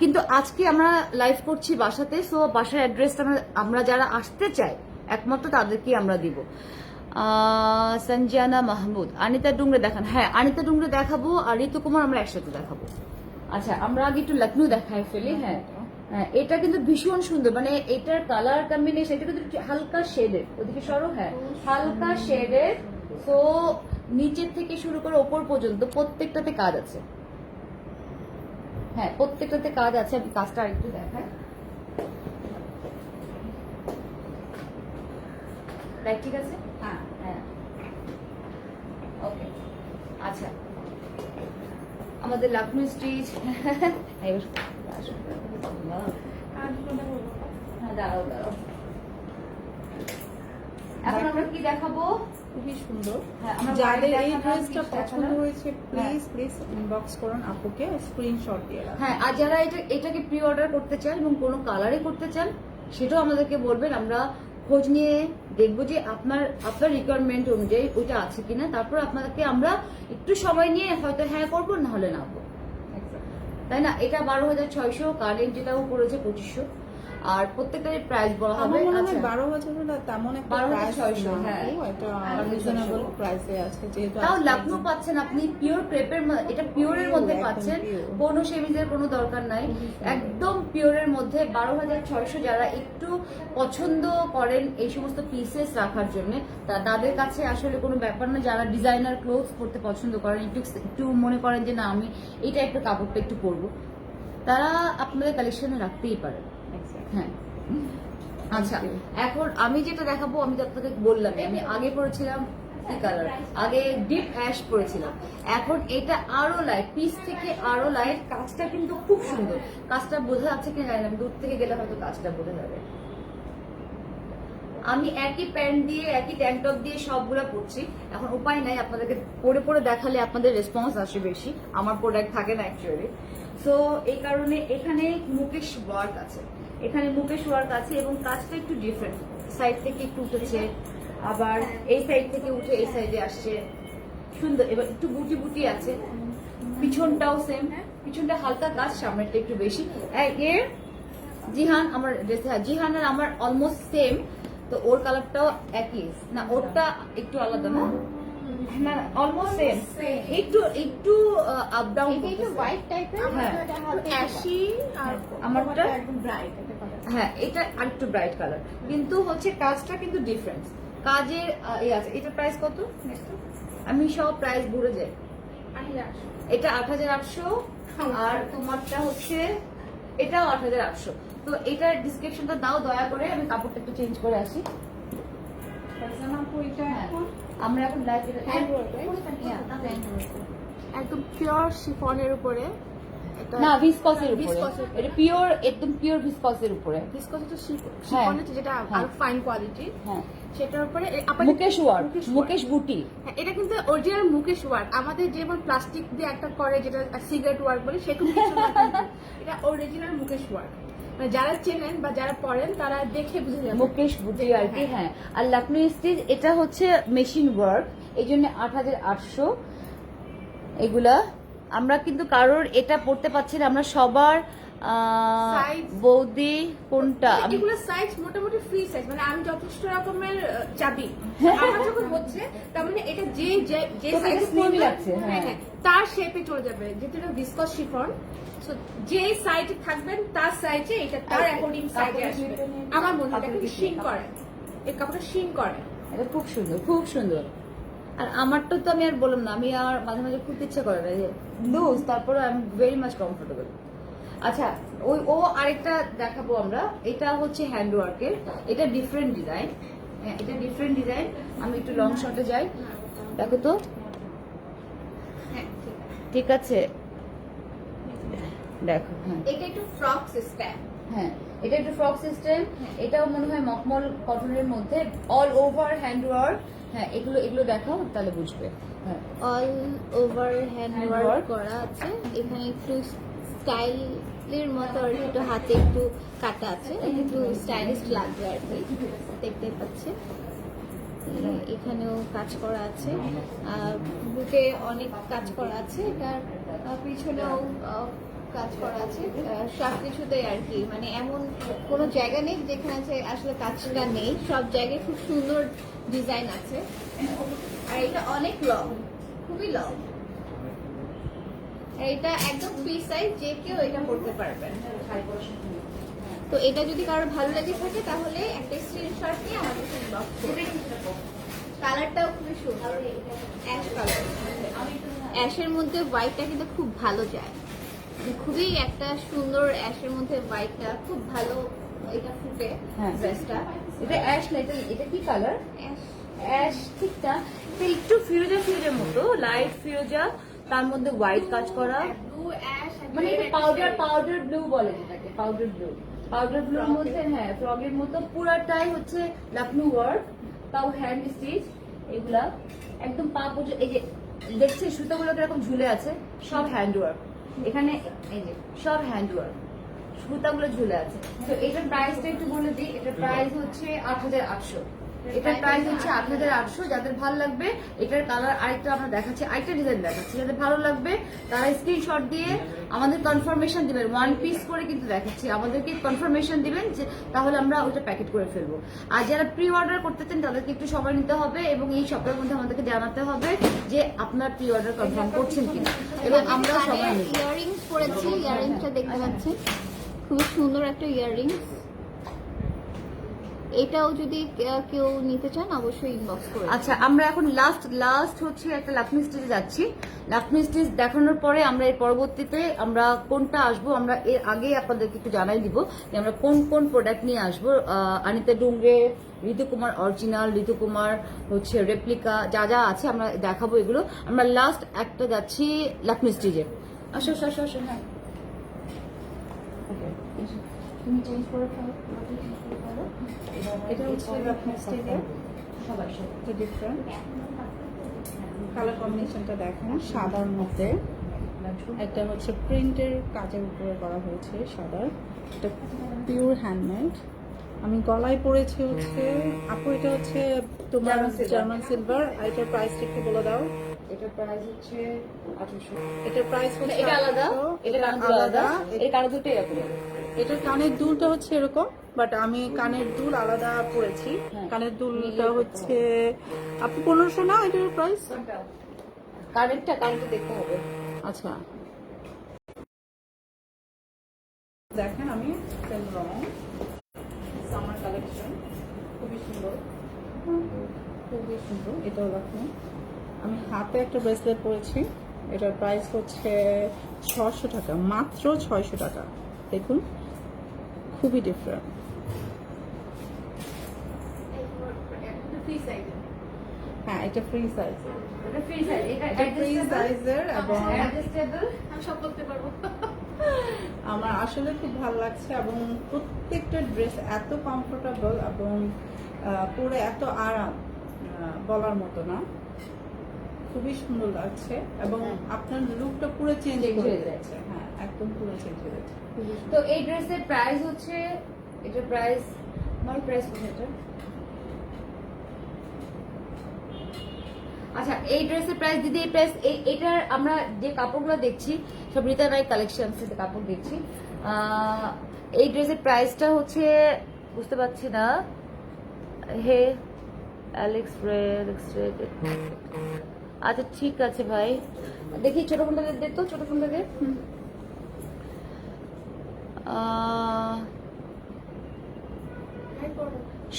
কিন্তু আজকে আমরা লাইভ করছি বাসাতে। সো বাসার অ্যাড্রেসটা আমরা যারা আসতে চাই একমাত্র তাদেরকে আমরা দিব। সঞ্জানা মাহমুদ, আনিতা ডুংরে দেখান। হ্যাঁ আনিতা ডুংরে দেখাবো, আর ঋতু কুমার আমরা একসাথে দেখাবো। আচ্ছা, আমরা আগে একটু লখনৌ দেখাই ফেলি। হ্যাঁ হ্যাঁ, এটা কিন্তু ভীষণ সুন্দর, মানে এটার কালার কম্বিনেশন, এটা কিন্তু হালকা শেডের, ওদিকে সরো, হ্যাঁ হালকা শেডের। তো নিচের থেকে শুরু করে ওপর পর্যন্ত প্রত্যেকটাতে কাজ আছে। হ্যাঁ প্রত্যেকটাতে কাজ আছে। আমি কাজটা আরেকটু দেখাই। ঠিক আছে, হ্যাঁ হ্যাঁ ওকে। আচ্ছা, আমাদের লখনৌ স্টিচ, হ্যাঁ দাঁড়াও দাঁড়াও, এখন আমরা কি দেখাবো? খুবই সুন্দর। হ্যাঁ, আমরা যাদের বাইরে এই দেখালাম, ড্রেসটা পিস পছন্দ দেখালাম। হয়েছে প্লিজ প্লিজ ইনবক্স করুন আপুকে, স্ক্রিনশট দিয়ে রাখুন। হ্যাঁ, আর যারা এটাকে প্রি অর্ডার করতে চান এবং কোনো কালারে করতে চান সেটাও আমাদেরকে বলবেন। আমরা খোঁজ নিয়ে দেখবো যে আপনার রিকোয়ারমেন্ট অনুযায়ী ওইটা আছে কিনা। তারপর আপনাদেরকে আমরা একটু সময় নিয়ে হয়তো হ্যাঁ করবো, না হলে না করবো, তাই না? এটা 12,600, কারেন্ট যেটাও করেছে 2500, আর প্রত্যেকটার প্রাইস বলা হবে। আমার মনে হয় আচ্ছা, 12,000 তেমন একটা 12,600, প্রাইস না, হ্যাঁ। এটা রিজনেবল প্রাইসে আছে, যেহেতু তাও আজকে লখনৌ পাচ্ছেন আপনি পিওর ক্রেপের, এটা পিওরের মধ্যে একদম পাচ্ছেন, pure। কোনো সেমিজের কোনো দরকার নাই, একদম পিওরের মধ্যে। 12,600 যারা একটু পছন্দ করেন এই সমস্ত পিসেস রাখার জন্য, তাদের কাছে আসলে কোনো ব্যাপার না। যারা ডিজাইনার ক্লোথস পরতে পছন্দ করেন, একটু মনে করেন যে না আমি এই টাইপের কাপড়টা একটু পরবো, তারা আপনাদের কালেকশনে রাখতেই পারেন। হ্যাঁ আচ্ছা, এখন আমি যেটা দেখাবো, আমি তো আপনাকে বললাম আমি আগে পরেছিলাম কি কালার, আগে ডিপ অ্যাশ পরেছিলাম, এখন এটা আরো লাইট, পিস থেকে আরো লাইট। কাজটা কিন্তু খুব সুন্দর, কাজটা বোঝা যাচ্ছে কিনা জানি না, দূর থেকে গেলে হয়তো কাজটা বোঝা যাবে। আমি একই প্যান্ট দিয়ে একই ট্যাঙ্ক টপ দিয়ে সবগুলা পরছি, এখন উপায় নাই, আপনাদেরকে পরে পরে দেখালে আপনাদের রেসপন্স আসে বেশি, আমার প্রোডাক্ট থাকে না অ্যাকচুয়ালি। সো এই কারণে এখানে মুকেশ ওয়ার্ক আছে, এখানে মুকেশ ওয়ার্ক আছে, এবং কাজটা একটু ডিফারেন্ট, সাইড থেকে একটু উঠেছে, আবার এই সাইড থেকে উঠে এই সাইডে আসছে, সুন্দর। এবার একটু বুটি বুটি আছে, পিছনটাও সেম, পিছনটা হালকা কাজ, সামনেরটা একটু বেশি। এর জিহান আমার ড্রেস, হ্যাঁ জিহান আর আমার অলমোস্ট সেম, তো ওর কালারটাও একই না, ওরটা একটু আলাদা না, না অলমোস্ট সেম, একটু একটু আপ ডাউন। এটা একটু হোয়াইট টাইপের, হ্যাঁ। এটা হালকা অ্যাশি আর আমারটা একদম ব্রাইট একটা কালার। হ্যাঁ এটা আরেকটু ব্রাইট কালার, কিন্তু হচ্ছে কাজটা কিন্তু ডিফারেন্স, কাজের আছে। এটা প্রাইস কত? আমি সব প্রাইস ভুলে যাই। এটা 8,800 আর তোমারটা হচ্ছে এটাও 8,800। তো এটার ডিসক্রিপশনটা দাও দয়া করে, আমি কাপড়টা একটু চেঞ্জ করে আসি। আমরা এখন লাইভ একদম পিওর শিফনের উপরে এটা না ভিসকসের উপরে, Viscose এর উপরে। এটা পিওর একদম পিওর ভিসকসের উপরে। ভিসকস তো শিফনের যেটা আর ফাইন কোয়ালিটি, হ্যাঁ সেটার উপরে মুকেশ ওয়ার্ক, মুকেশ বুটি। হ্যাঁ, এটা কিন্তু অরিজিনাল মুকেশ ওয়ার্ক। আমাদের যেমন প্লাস্টিক দিয়ে একটা করে যেটা সিগারেট ওয়ার্ক বলে, সেরকম কিছু না কিন্তু। এটা অরিজিনাল মুকেশ ওয়ার্ক। মানে যারা চেনেন বা যারা পড়েন তারা দেখে বুঝে যাবে। মুকেশ বুটি আর কি। হ্যাঁ, আর লাকনো স্টিচ এটা হচ্ছে মেশিন ওয়ার্ক, এই জন্য 8,800 এগুলা। আমরা কিন্তু কারোর এটা পড়তে পারছি না, আমরা সবার Size- বৌদি কোনটা এগুলো সাইজ মোটামুটি ফ্রি সাইজ, মানে আমি যথেষ্ট রকমের চাবি আমার যখন হচ্ছে, তার মানে এটা যে যে যে তোকে সাইজ এটা slim লাগছে, হ্যাঁ। তার শেপে চলে যাবে, যেহেতু এটা ভিসকস শিফন। সো যে সাইজে থাকবেন তার সাইজে এটা তার অ্যাকর্ডিং সাইজে আসবে। আমার মনে হয় এটা শিন করে, এই কাপড়টা শিন করে। এটা খুব সুন্দর, খুব সুন্দর। আর আমারটা তো আমি আর বললাম না, আমি আর মাঝে মাঝে খুব ইচ্ছা করে না যে লুজ, তারপরে I am very much comfortable. আচ্ছা ও আরেকটা দেখাবো আমরা, এটা হচ্ছে হ্যান্ড ওয়ার্কের, এটা ডিফারেন্ট ডিজাইন। হ্যাঁ এটা ডিফারেন্ট ডিজাইন। আমি একটু লং শটে যাই, দেখো তো। হ্যাঁ, ঠিক আছে দেখো। হ্যাঁ এটা একটু ফ্রক সিস্টেম। হ্যাঁ এটা একটু ফ্রক সিস্টেম, এটাও মনে হয় মখমল কটনের মধ্যে, অল ওভার হ্যান্ড ওয়ার্ক। হ্যাঁ এগুলো এগুলো দেখাও তাহলে বুঝবে। হ্যাঁ all over hand Hand work work করা আছে। এখানে একটু স্টাইলের মতো আর কি, একটু হাতে একটু কাটা আছে, একটু স্টাইলিশ লাগবে আর কি, দেখতে পাচ্ছে। এখানেও কাজ করা আছে, বুকে অনেক কাজ করা আছে, এটার পিছনেও কাজ করা আছে, সব কিছুতেই আর কি। মানে এমন কোনো জায়গা নেই যেখানে আসলে কাজটা নেই, সব জায়গায় খুব সুন্দর ডিজাইন আছে। আর এটা অনেক লং, খুবই লং। এটা একদম ফ্রি সাইজ, যে কেউ এটা পড়তে পারবেন। তো এটা যদি কারো ভালো লেগে থাকে তাহলে একটা স্ক্রিনশট নিয়ে আমাদের ইনবক্স করবেন। কালারটাও খুবই সুন্দর, অ্যাশ কালার। অ্যাশের মধ্যে হোয়াইটটা কিন্তু খুব ভালো যায়, খুবই একটা সুন্দর অ্যাশের মধ্যে হোয়াইটটা খুব ভালো এটা ফুটে হ্যাঁ। ড্রেসটা। এটা অ্যাশ না, এটা কি কালার? অ্যাশ অ্যাশ ঠিক না, এটা একটু ফিরোজা ফিরোজার মতো, লাইট ফিরোজা, তার মধ্যে হোয়াইট কাজ করা, ব্লু অ্যাশ মানে এটা পাউডার ব্লু বলে যেটাকে, পাউডার ব্লুর মধ্যে। হ্যাঁ ফ্রগের মতো, পুরাটাই হচ্ছে লাকনো ওয়ার্ক, তাও হ্যান্ড স্টিচ। এগুলা একদম পা পর্যন্ত, এই যে দেখছে সুতাগুলো কিরকম ঝুলে আছে, সব হ্যান্ড ওয়ার্ক। এখানে এই যে সব হ্যান্ড ওয়ার্ক, সুতাগুলো ঝুলে আছে। তো এটার প্রাইসটা একটু বলে দিই, এটার প্রাইস হচ্ছে 8,800। এটার প্রাইস হচ্ছে 8,800। যাদের ভালো লাগবে, এটার কালার আরেকটা আমরা দেখাচ্ছি, আরেকটা ডিজাইন দেখাচ্ছি, যাদের ভালো লাগবে তারা স্ক্রিনশট দিয়ে আমাদের কনফার্মেশন দিবেন। ওয়ান পিস করে কিন্তু দেখাচ্ছি, আমাদেরকে কনফার্মেশন দিবেন যে তাহলে আমরা ওইটা প্যাকেট করে ফেলবো। আর যারা প্রি অর্ডার করতে চান তাদেরকে একটু সময় নিতে হবে, এবং এই সপ্তাহের মধ্যে আমাদেরকে জানাতে হবে যে আপনার প্রি অর্ডার কনফার্ম করছেন কিনা, এবং আমরা সময় নিব। ইয়াররিংস পরেছি, ইয়াররিংসটা দেখতে পাচ্ছেন, খুবই সুন্দর একটা ইয়াররিংস। এটাও যদি কেউ নিতে চান অবশ্যই ইনবক্স করে। আচ্ছা আমরা এখন লাস্ট হচ্ছে একটা লাকমি স্টিচে যাচ্ছি। লাকমি স্টিচ দেখানোর পরে আমরা এর পরবর্তীতে আমরা কোনটা আসবো, আমরা এর আগে আপনাদেরকে একটু জানাই দিব যে আমরা কোন কোন প্রোডাক্ট নিয়ে আসবো। অনিতা ডুংরে, ঋতু কুমার অরিজিনাল, ঋতু কুমার হচ্ছে রেপ্লিকা, যা যা আছে আমরা দেখাবো এগুলো। আমরা লাস্ট একটা যাচ্ছি লাকমি স্টিচে। আসো আসো আসো আসো। হ্যাঁ তুমি চেঞ্জ করে ফেলো। এটা হচ্ছে লাকমি স্টিচের সবাই একটা ডিফারেন্ট কালার কম্বিনেশনটা দেখেন, সাদার মধ্যে একটা হচ্ছে প্রিন্টের কাজের উপরে করা হয়েছে সাদার, এটা পিওর হ্যান্ডমেড। আমি গলায় পরেছি হচ্ছে আপু, এটা হচ্ছে তোমার জার্মান সিলভার। আর এটার প্রাইসটা একটু বলে দাও। এটার প্রাইস হচ্ছে 1800। এটার প্রাইস হচ্ছে এটা আলাদা, 800, এটা কানের দুল আলাদা, এটা কানের দুলটা এরকম। এটার কানের দুলটা হচ্ছে এরকম, বাট আমি কানের দুল আলাদা পরেছি। হ্যাঁ। কানের দুলটা হচ্ছে আপনি 1500 না এটার প্রাইস? কানেরটা দেখতে হবে। আচ্ছা, দেখেন আমি রং সামার কালেকশন, খুবই সুন্দর, খুবই সুন্দর। এটাও দেখুন, আমি হাতে একটা ব্রেসলেট পরেছি, এটার প্রাইস হচ্ছে 600 টাকা, মাত্র 600 টাকা। দেখুন খুবই ডিফারেন্ট। Free size. হ্যাঁ, এটা ফ্রি সাইজ, এটা ফ্রি সাইজ, এটা ফ্রি সাইজের এবং অ্যাডজাস্টেবল। আমি সব করতে পারবো। আমার আসলে খুব ভালো লাগছে এবং প্রত্যেকটা ড্রেস এত কমফোর্টেবল এবং পরে এত আরাম, বলার মতো না। খুবই সুন্দর লাগছে এবং আপনার লুকটা পুরো চেঞ্জ Change হয়ে হয়ে যাচ্ছে। হ্যাঁ, একদম পুরো চেঞ্জ হয়ে যাচ্ছে। খুবই সুন্দর। তো এই ড্রেসের প্রাইস হচ্ছে, এটার প্রাইস, আমার প্রাইস কত এটা? আচ্ছা, এই ড্রেসের প্রাইস দিদি, এই প্রাইস, এটার আমরা যে কাপড়গুলো দেখছি সব রিতা নাইক কালেকশন থেকে কাপড় দেখছি। এই ড্রেসের প্রাইসটা হচ্ছে, বুঝতে পারছি না, হে অ্যালেক্স রে। আচ্ছা ঠিক আছে ভাই, দেখি ছোট ফোনটা দে তো, ছোট ফোনটা দে।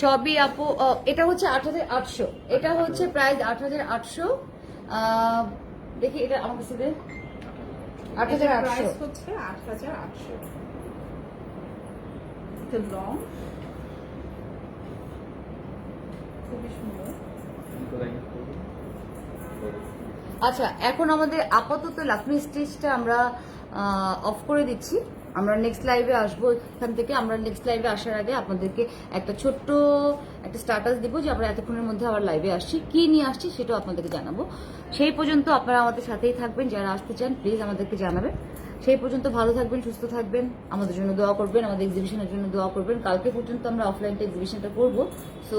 সবই আপু, এটা হচ্ছে 8800, এটা হচ্ছে প্রাইস 8800। দেখি এটা আমার কাছে দে, এটার 8800। প্রাইস হচ্ছে 8800। এটা লং, খুবই সুন্দর। আচ্ছা, এখন আমাদের আপাতত লাকমি স্টিচটা আমরা অফ করে দিচ্ছি। আমরা নেক্সট লাইভে আসবো এখান থেকে। আমরা নেক্সট লাইভে আসার আগে আপনাদেরকে একটা ছোট্ট একটা স্ট্যাটাস দিব যে আমরা এতক্ষণের মধ্যে আবার লাইভে আসছি, কি নিয়ে আসছি সেটাও আপনাদেরকে জানাবো। সেই পর্যন্ত আপনারা আমাদের সাথেই থাকবেন, যারা আসতে চান প্লিজ আমাদেরকে জানাবেন। সেই পর্যন্ত ভালো থাকবেন, সুস্থ থাকবেন, আমাদের জন্য দোয়া করবেন, আমাদের এক্সিবিশনের জন্য দোয়া করবেন। কালকে পর্যন্ত আমরা অফলাইনটা এক্সিবিশনটা করবো। সো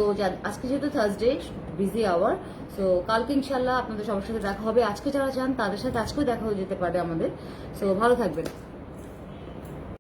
আজকে যেহেতু থার্সডে, বিজি আওয়ার, সো কালকে ইনশাল্লাহ আপনাদের সবার সাথে দেখা হবে। আজকে যারা চান তাদের সাথে আজকেও দেখা হয়ে যেতে পারে আমাদের। সো ভালো থাকবেন।